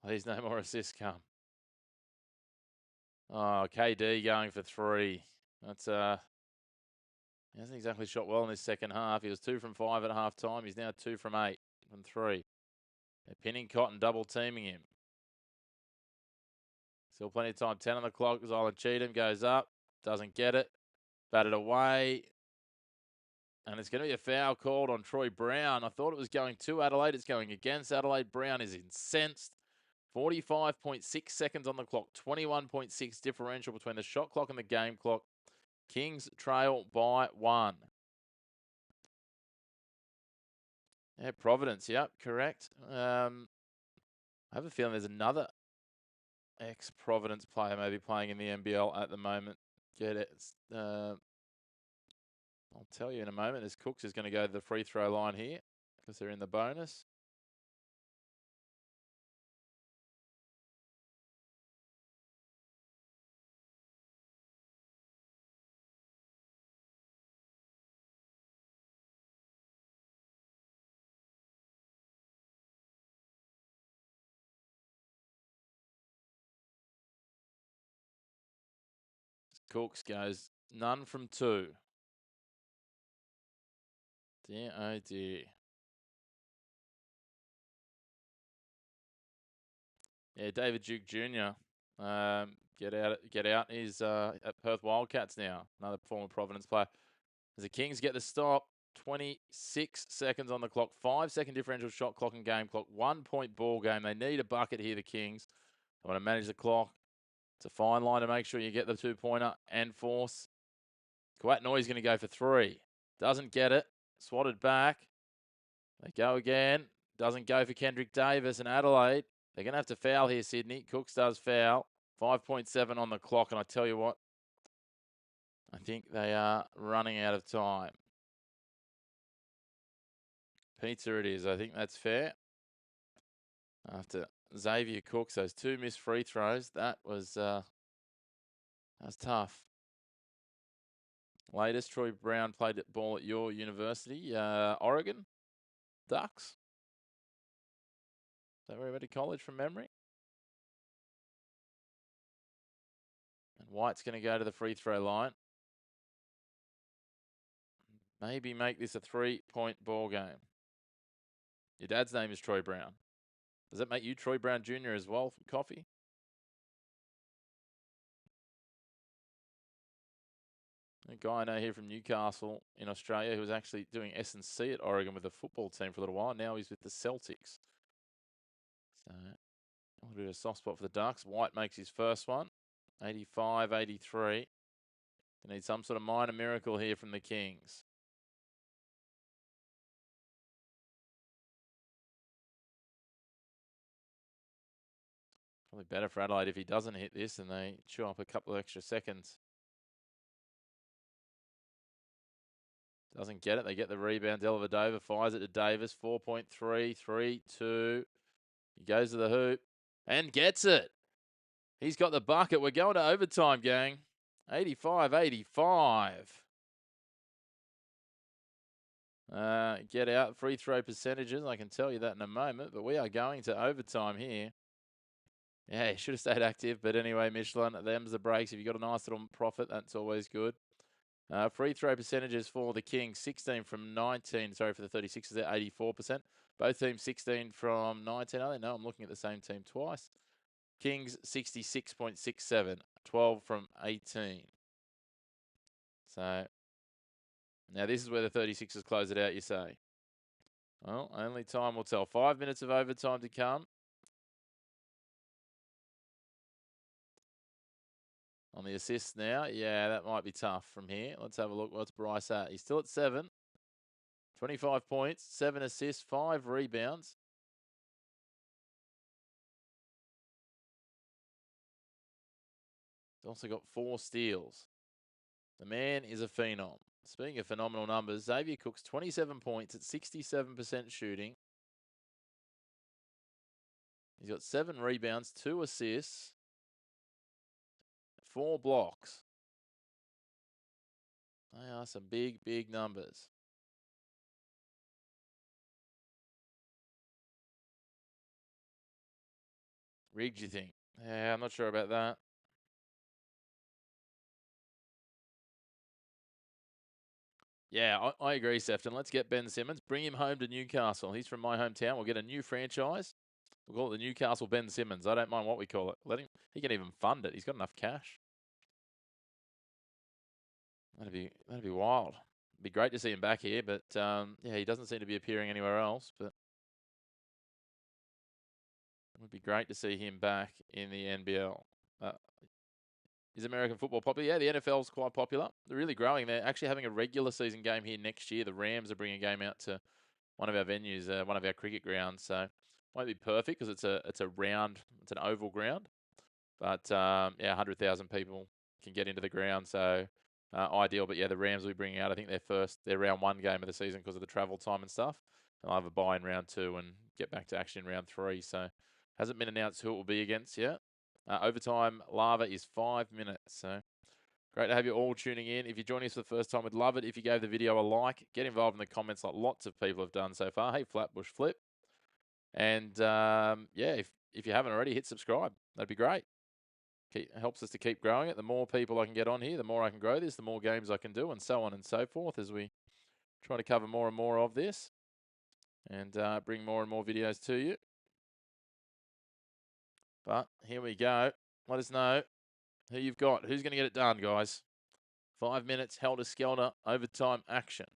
Please no more assists come. Oh, KD going for three. That's he hasn't exactly shot well in his second half. He was 2 from 5 at half time. He's now 2 from 8 from 3. They're pinning Cotton, double teaming him. Still plenty of time. 10 on the clock. Zylan Cheatham goes up. Doesn't get it. Batted away. And it's going to be a foul called on Troy Brown. I thought it was going to Adelaide. It's going against Adelaide. Brown is incensed. 45.6 seconds on the clock. 21.6 differential between the shot clock and the game clock. Kings trail by 1. Yeah, Providence. Yep, correct. I have a feeling there's another ex-Providence player maybe playing in the NBL at the moment. Get it. I'll tell you in a moment as Cooks is going to go to the free throw line here because they're in the bonus. Cooks goes none from 2. Dear, oh dear. Yeah, David Duke Jr. Get out. He's at Perth Wildcats now. Another former Providence player. As the Kings get the stop, 26 seconds on the clock. 5-second differential shot clock and game clock. 1-point ball game. They need a bucket here, the Kings. They want to manage the clock. It's a fine line to make sure you get the 2-pointer and force. Kawatnoy's going to go for 3. Doesn't get it. Swatted back. They go again. Doesn't go for Kendrick Davis and Adelaide. They're going to have to foul here, Sydney. Cooks does foul. 5.7 on the clock. And I tell you what, I think they are running out of time. Pizza it is. I think that's fair. After Xavier Cooks, those 2 missed free throws, that was tough. Latest, Troy Brown played ball at your university, Oregon Ducks. Is that where he went to college from memory? And White's going to go to the free throw line. Maybe make this a 3-point ball game. Your dad's name is Troy Brown. Does that make you Troy Brown Jr. as well for coffee? A guy I know here from Newcastle in Australia who was actually doing S&C at Oregon with the football team for a little while. Now he's with the Celtics. So a little bit of a soft spot for the Ducks. White makes his first one. 85-83. They need some sort of minor miracle here from the Kings. Probably better for Adelaide if he doesn't hit this and they chew up a couple of extra seconds. Doesn't get it. They get the rebound. Dellavedova fires it to Davis. 4.3, 3-2. He goes to the hoop and gets it. He's got the bucket. We're going to overtime, gang. 85-85. Get out free throw percentages. I can tell you that in a moment, but we are going to overtime here. Yeah, he should have stayed active. But anyway, Michelin, them's the breaks. If you've got a nice little profit, that's always good. Free throw percentages for the Kings, 16 from 19. Sorry, for the 36ers, they're 84%. Both teams 16 from 19. Are they? No, I'm looking at the same team twice. Kings 66.67, 12 from 18. So now this is where the 36ers close it out, you say? Well, only time will tell. 5 minutes of overtime to come. On the assists now. Yeah, that might be tough from here. Let's have a look. What's Bryce at? He's still at 7. 25 points, 7 assists, 5 rebounds. He's also got 4 steals. The man is a phenom. Speaking of phenomenal numbers, Xavier Cook's 27 points at 67% shooting. He's got 7 rebounds, 2 assists, 4 blocks. They are some big, big numbers. Rigged, you think? Yeah, I'm not sure about that. Yeah, I agree, Sefton. Let's get Ben Simmons. Bring him home to Newcastle. He's from my hometown. We'll get a new franchise. We'll call it the Newcastle Ben Simmons. I don't mind what we call it. Let him. He can even fund it. He's got enough cash. That'd be wild. It'd be great to see him back here, but yeah, he doesn't seem to be appearing anywhere else. But it would be great to see him back in the NBL. Is American football popular? Yeah, the NFL's quite popular. They're really growing. They're actually having a regular season game here next year. The Rams are bringing a game out to one of our venues, one of our cricket grounds. So won't be perfect because it's a round, it's an oval ground. But yeah, 100,000 people can get into the ground, so ideal. But yeah, the Rams will be bringing out, I think, their round 1 game of the season because of the travel time and stuff. They'll have a bye in round 2 and get back to action in round 3. So hasn't been announced who it will be against yet. Overtime lava is 5 minutes. So great to have you all tuning in. If you're joining us for the first time, we'd love it if you gave the video a like. Get involved in the comments like lots of people have done so far. Hey, Flatbush Flip. And yeah, if you haven't already, hit subscribe. That'd be great. Helps us to keep growing it. The more people I can get on here, the more I can grow this, the more games I can do, and so on and so forth as we try to cover more and more of this and bring more and more videos to you. But here we go. Let us know who you've got. Who's going to get it done, guys? 5 minutes, helter-skelter, overtime action.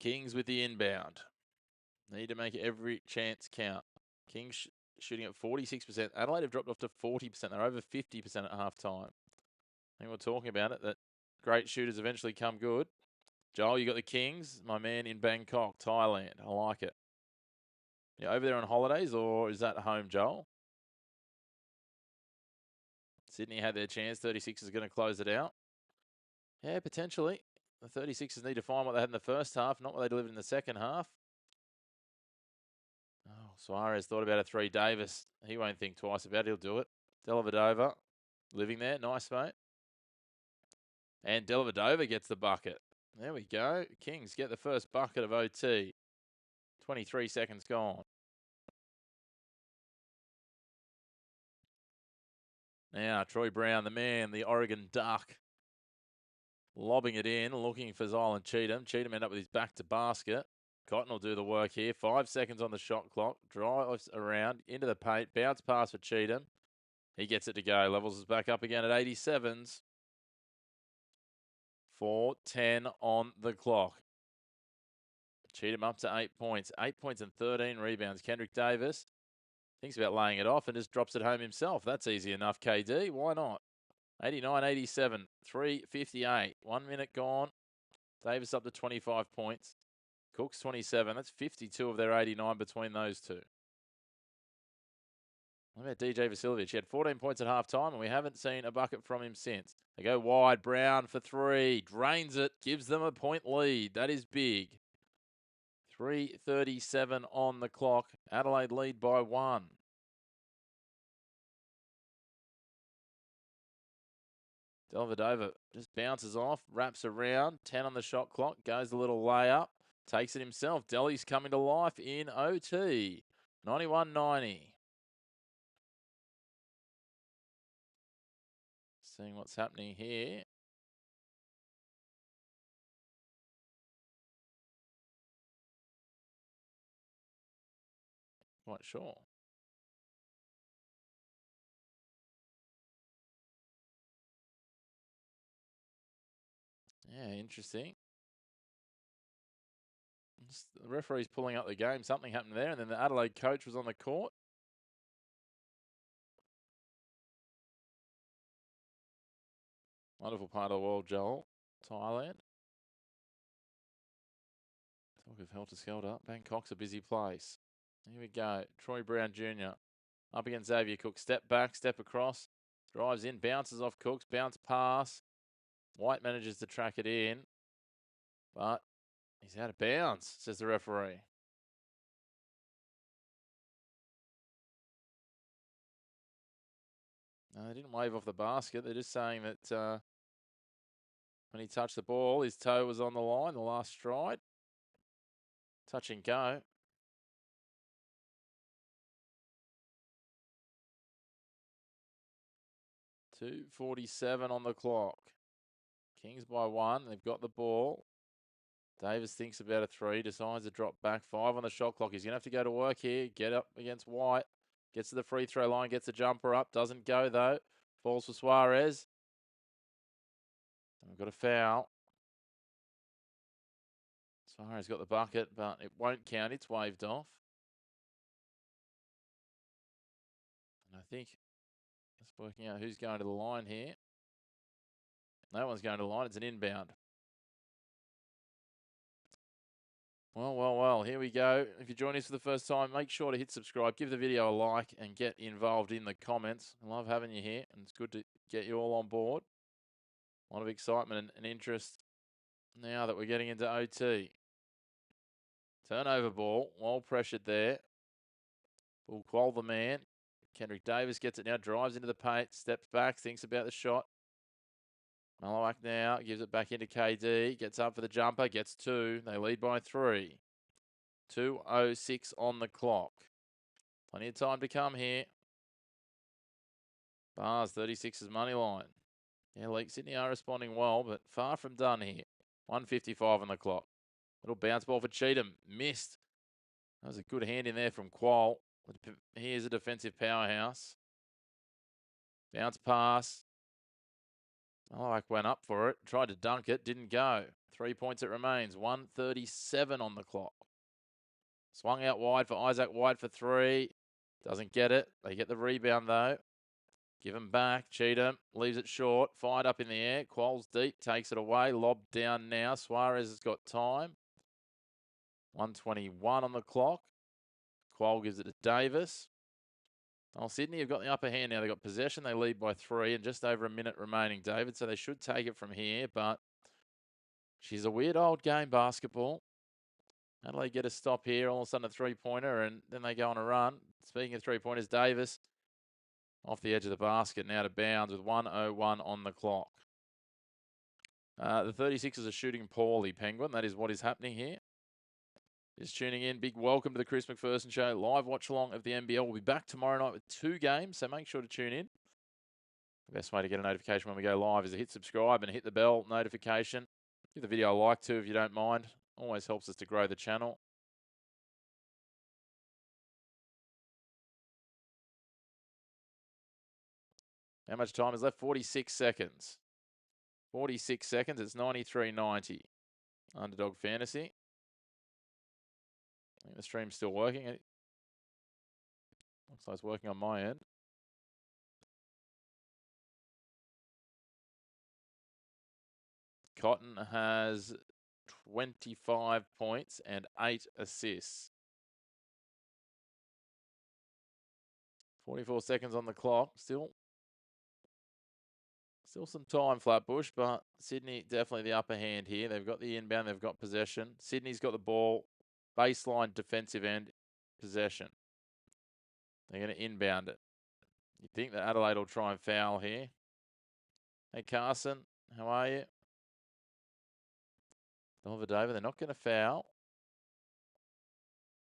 Kings with the inbound. Need to make every chance count. Kings shooting at 46%. Adelaide have dropped off to 40%. They're over 50% at halftime. I think we're talking about it, that great shooters eventually come good. Joel, you got the Kings, my man in Bangkok, Thailand. I like it. You over there on holidays, or is that home, Joel? Sydney had their chance. 36 is going to close it out. Yeah, potentially. The 36ers need to find what they had in the first half, not what they delivered in the second half. Oh, Suarez thought about a 3. Davis, he won't think twice about it. He'll do it. Dellavedova, living there. Nice, mate. And Dellavedova gets the bucket. There we go. Kings get the first bucket of OT. 23 seconds gone. Now, Troy Brown, the man, the Oregon Duck, lobbing it in, looking for Zylan Cheatham. Cheatham ended up with his back to basket. Cotton will do the work here. 5 seconds on the shot clock. Drives around into the paint. Bounce pass for Cheatham. He gets it to go. Levels is back up again at 87s. 4:10 on the clock. Cheatham up to 8 points. 8 points and 13 rebounds. Kendrick Davis thinks about laying it off and just drops it home himself. That's easy enough, KD. Why not? 89-87, 3:58. 1 minute gone. Davis up to 25 points. Cook's 27. That's 52 of their 89 between those two. What about DJ Vasiljevic? He had 14 points at halftime, and we haven't seen a bucket from him since. They go wide. Brown for 3. Drains it. Gives them a point lead. That is big. 3:37 on the clock. Adelaide lead by 1. Dellavedova just bounces off, wraps around. 10 on the shot clock. Goes a little layup. Takes it himself. Delhi's coming to life in OT. 91-90. Seeing what's happening here. Quite sure. Yeah, interesting. The referee's pulling up the game. Something happened there, and then the Adelaide coach was on the court. Wonderful part of the world, Joel. Thailand. Talk of helter-skelter. Bangkok's a busy place. Here we go. Troy Brown Jr. up against Xavier Cook. Step back, step across. Drives in, bounces off Cooks. Bounce pass. White manages to track it in. But he's out of bounds, says the referee. No, they didn't wave off the basket. They're just saying that when he touched the ball, his toe was on the line, the last stride. Touch and go. .247 on the clock. Kings by 1. They've got the ball. Davis thinks about a 3. Decides to drop back. 5 on the shot clock. He's going to have to go to work here. Get up against White. Gets to the free throw line. Gets a jumper up. Doesn't go, though. Falls for Suarez. And we've got a foul. Suarez got the bucket, but it won't count. It's waved off. And I think it's working out who's going to the line here. No one's going to the line. It's an inbound. Well, here we go. If you're joining us for the first time, make sure to hit subscribe, give the video a like, and get involved in the comments. I love having you here, and it's good to get you all on board. A lot of excitement and interest now that we're getting into OT. Turnover ball, well pressured there. Will Qual the man. Kendrick Davis gets it now, drives into the paint, steps back, thinks about the shot. Malawak now gives it back into KD, gets up for the jumper, gets 2. They lead by 3. 2:06 on the clock. Plenty of time to come here. Bars, 36ers money line. Yeah, Lake Sydney are responding well, but far from done here. 1:55 on the clock. Little bounce ball for Cheatham. Missed. That was a good hand in there from Qual. He is a defensive powerhouse. Bounce pass. Malawak went up for it. Tried to dunk it. Didn't go. 3 points it remains. 1:37 on the clock. Swung out wide for Isaac White for 3. Doesn't get it. They get the rebound, though. Give him back. Cheatham leaves it short. Fired up in the air. Qual's deep. Takes it away. Lobbed down now. Suarez has got time. 1:21 on the clock. Qual gives it to Davis. Oh, Sydney have got the upper hand now. They've got possession. They lead by 3 and just over a minute remaining, David. So they should take it from here, but she's a weird old game, basketball. Adelaide get a stop here. All of a sudden a three-pointer, and then they go on a run. Speaking of three-pointers, Davis off the edge of the basket, now to bounds with 1:01 on the clock. The 36ers are shooting poorly, Penguin. That is what is happening here. Just tuning in, big welcome to the Chris McPherson Show. Live watch-along of the NBL. We'll be back tomorrow night with 2 games, so make sure to tune in. The best way to get a notification when we go live is to hit subscribe and hit the bell notification. Give the video a like too if you don't mind. Always helps us to grow the channel. How much time is left? 46 seconds. 46 seconds. It's 93.90. Underdog Fantasy. I think the stream's still working. Looks like it's working on my end. Cotton has 25 points and 8 assists. 44 seconds on the clock. Still some time, Flatbush, but Sydney definitely the upper hand here. They've got the inbound. They've got possession. Sydney's got the ball. Baseline defensive end possession. They're going to inbound it. You think that Adelaide will try and foul here? Hey, Carson, how are you? Oliver David, they're not going to foul.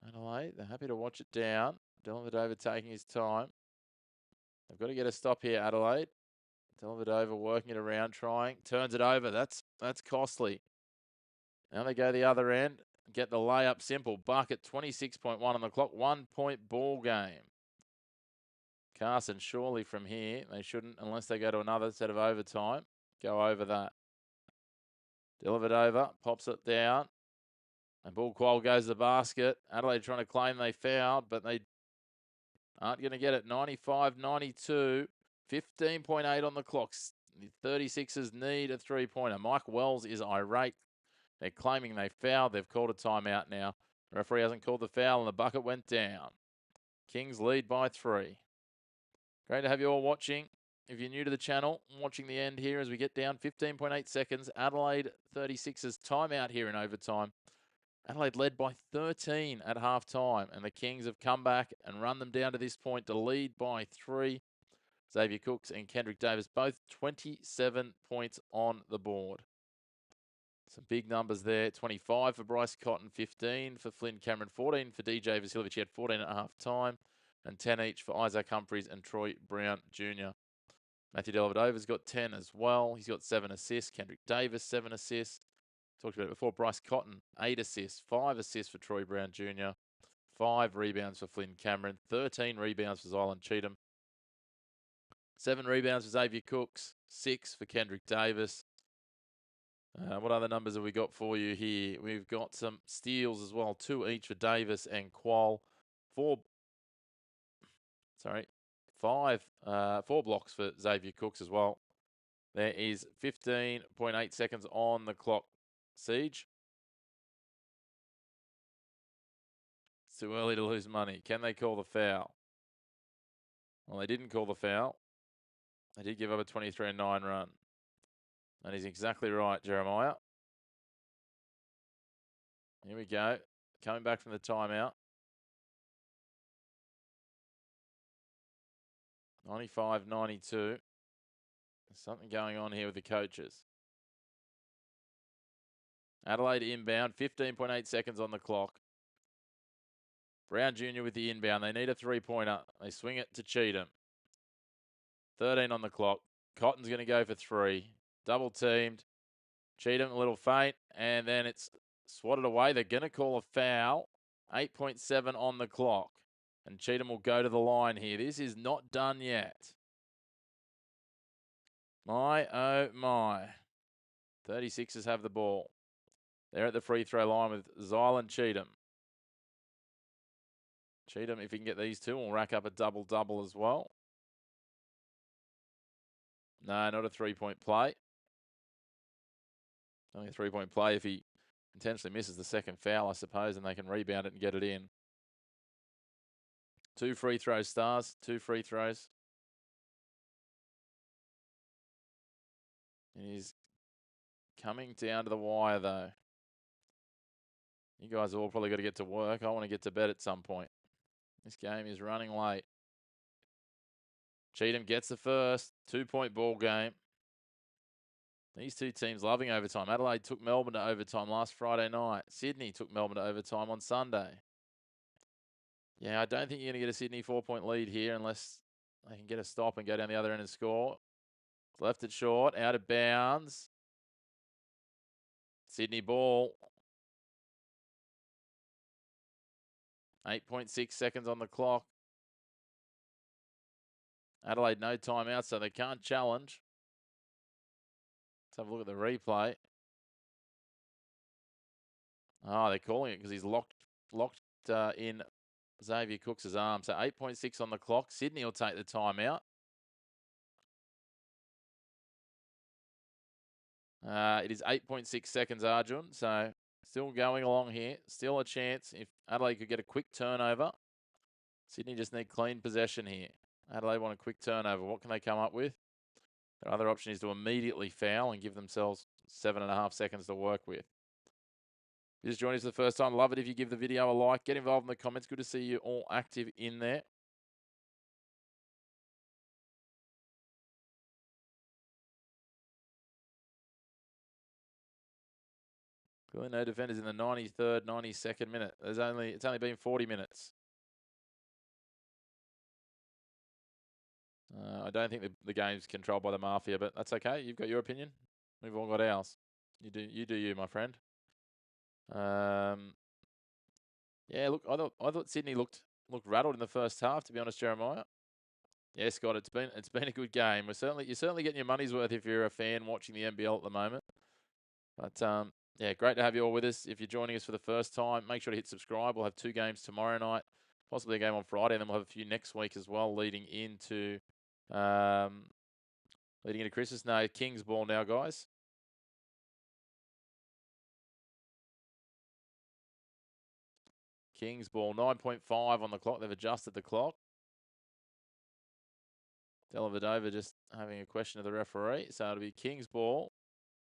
Adelaide, they're happy to watch it down. Oliver David taking his time. They've got to get a stop here, Adelaide. Dellavedova working it around, trying, turns it over. That's costly. Now they go the other end, get the layup simple. Bucket 26.1 on the clock, 1 point ball game. Carson, surely from here, they shouldn't, unless they go to another set of overtime, go over that. Dellavedova pops it down. And ball qual goes to the basket. Adelaide trying to claim they fouled, but they aren't going to get it. 95-92. 15.8 on the clock. The 36ers need a three-pointer. Mike Wells is irate. They're claiming they fouled. They've called a timeout now. The referee hasn't called the foul, and the bucket went down. Kings lead by 3. Great to have you all watching. If you're new to the channel, watching the end here as we get down 15.8 seconds. Adelaide 36ers timeout here in overtime. Adelaide led by 13 at halftime, and the Kings have come back and run them down to this point to lead by 3. Xavier Cooks and Kendrick Davis, both 27 points on the board. Some big numbers there. 25 for Bryce Cotton, 15 for Flynn Cameron, 14 for DJ Vasiljevic. He had 14 at half time, and 10 each for Isaac Humphries and Troy Brown Jr. Matthew Dellavedova's got 10 as well. He's got 7 assists. Kendrick Davis, 7 assists. Talked about it before. Bryce Cotton, 8 assists. 5 assists for Troy Brown Jr. 5 rebounds for Flynn Cameron. 13 rebounds for Zylan Cheatham. 7 rebounds for Xavier Cooks. 6 for Kendrick Davis. What other numbers have we got for you here? We've got some steals as well. 2 each for Davis and Qual. 4 blocks for Xavier Cooks as well. There is 15.8 seconds on the clock. Siege. It's too early to lose money. Can they call the foul? Well, they didn't call the foul. They did give up a 23-9 run. That is exactly right, Jeremiah. Here we go. Coming back from the timeout. 95-92. There's something going on here with the coaches. Adelaide inbound, 15.8 seconds on the clock. Brown Jr. with the inbound. They need a three-pointer. They swing it to Cheatham. 13 on the clock. Cotton's going to go for 3. Double teamed. Cheatham a little faint, and then it's swatted away. They're going to call a foul. 8.7 on the clock. And Cheatham will go to the line here. This is not done yet. My, oh my. 36ers have the ball. They're at the free throw line with Zylan Cheatham. Cheatham, if he can get these two, will rack up a double-double as well. No, not a three-point play. Only a three-point play if he intentionally misses the second foul, I suppose, and they can rebound it and get it in. 2 free throw stars, 2 free throws. He's coming down to the wire, though. You guys have all probably got to get to work. I want to get to bed at some point. This game is running late. Cheatham gets the first. 2-point ball game. These two teams loving overtime. Adelaide took Melbourne to overtime last Friday night. Sydney took Melbourne to overtime on Sunday. Yeah, I don't think you're going to get a Sydney 4-point lead here unless they can get a stop and go down the other end and score. Left it short, out of bounds. Sydney ball. 8.6 seconds on the clock. Adelaide no timeout, so they can't challenge. Let's have a look at the replay. Oh, they're calling it because he's locked in Xavier Cooks' arm. So 8.6 on the clock. Sydney will take the timeout. It is 8.6 seconds, Arjun. So still going along here. Still a chance if Adelaide could get a quick turnover. Sydney just need clean possession here. Adelaide want a quick turnover. What can they come up with? Their other option is to immediately foul and give themselves 7.5 seconds to work with. If you just joined us for the first time, love it if you give the video a like. Get involved in the comments. Good to see you all active in there. Clearly no defenders in the 93rd, 92nd minute. It's only been 40 minutes. I don't think the game's controlled by the mafia, but that's okay. You've got your opinion. We've all got ours. You do you, my friend. Yeah, look, I thought Sydney looked rattled in the first half, to be honest, Jeremiah. Yeah, Scott, it's been a good game. You're certainly getting your money's worth if you're a fan watching the NBL at the moment. But yeah, great to have you all with us. If you're joining us for the first time, make sure to hit subscribe. We'll have 2 games tomorrow night, possibly a game on Friday, and then we'll have a few next week as well, leading into Christmas. No, Kings ball now, guys. Kings ball, 9.5 on the clock. They've adjusted the clock. Dellavedova just having a question of the referee. So it'll be Kings ball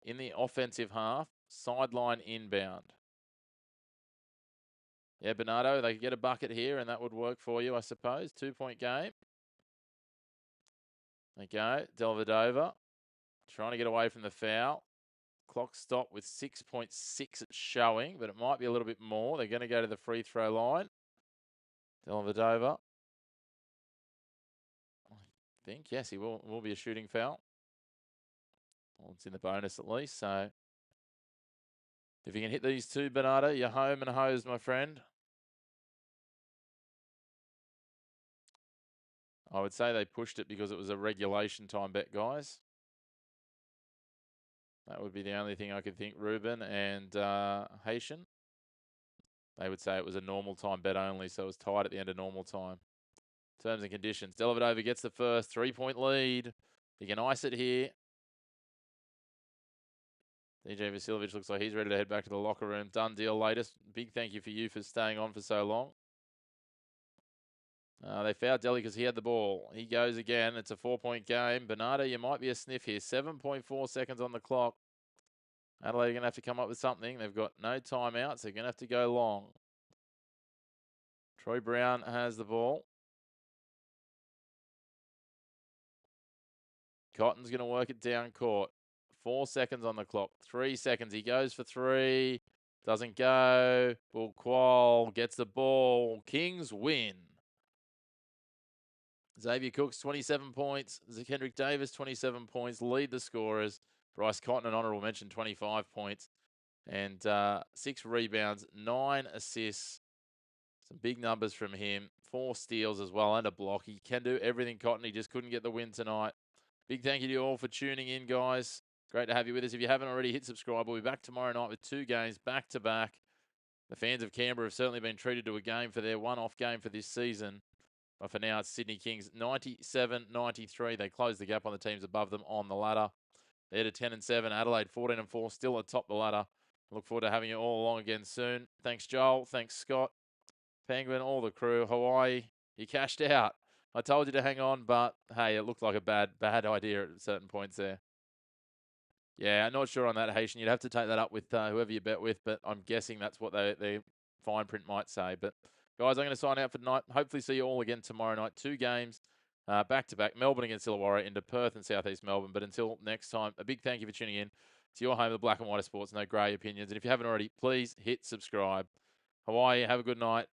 in the offensive half, sideline inbound. Yeah, Bernardo, they could get a bucket here, and that would work for you, I suppose. 2-point game. There you go. Dellavedova trying to get away from the foul. Clock stop with 6.6 it's showing, but it might be a little bit more. They're going to go to the free throw line. Dellavedova. I think, yes, he will be a shooting foul. Well, it's in the bonus at least, so if you can hit these 2, Bernardo, you're home and hosed, my friend. I would say they pushed it because it was a regulation time bet, guys. That would be the only thing I could think. Ruben and Haitian, they would say it was a normal time bet only, so it was tied at the end of normal time. Terms and conditions. Dellavedova gets the first 3-point lead. He can ice it here. DJ Vasiljevic looks like he's ready to head back to the locker room. Done deal latest. Big thank you for you for staying on for so long. They fouled Delhi because he had the ball. He goes again. It's a 4-point game. Bernardo, you might be a sniff here. 7.4 seconds on the clock. Adelaide are going to have to come up with something. They've got no timeouts. They're going to have to go long. Troy Brown has the ball. Cotton's going to work it down court. 4 seconds on the clock. 3 seconds. He goes for 3. Doesn't go. Bull Qual gets the ball. Kings win. Xavier Cooks, 27 points. Kendrick Davis, 27 points. Lead the scorers. Bryce Cotton, an honourable mention, 25 points. And 6 rebounds, 9 assists. Some big numbers from him. 4 steals as well and a block. He can do everything, Cotton. He just couldn't get the win tonight. Big thank you to you all for tuning in, guys. Great to have you with us. If you haven't already, hit subscribe. We'll be back tomorrow night with 2 games back to back. The fans of Canberra have certainly been treated to a game for their one-off game for this season. But for now, it's Sydney Kings 97-93. They close the gap on the teams above them on the ladder. They're to 10-7. Adelaide 14-4, still atop the ladder. I look forward to having you all along again soon. Thanks, Joel. Thanks, Scott. Penguin, all the crew. Hawaii, you cashed out. I told you to hang on, but hey, it looked like a bad idea at certain points there. Yeah, I'm not sure on that, Haitian. You'd have to take that up with whoever you bet with, but I'm guessing that's what their fine print might say. But guys, I'm going to sign out for tonight. Hopefully see you all again tomorrow night. 2 games back-to-back. Melbourne against Illawarra into Perth and Southeast Melbourne. But until next time, a big thank you for tuning in to your home of the black and white of sports. No grey opinions. And if you haven't already, please hit subscribe. Hawaii, have a good night.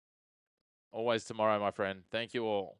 Always tomorrow, my friend. Thank you all.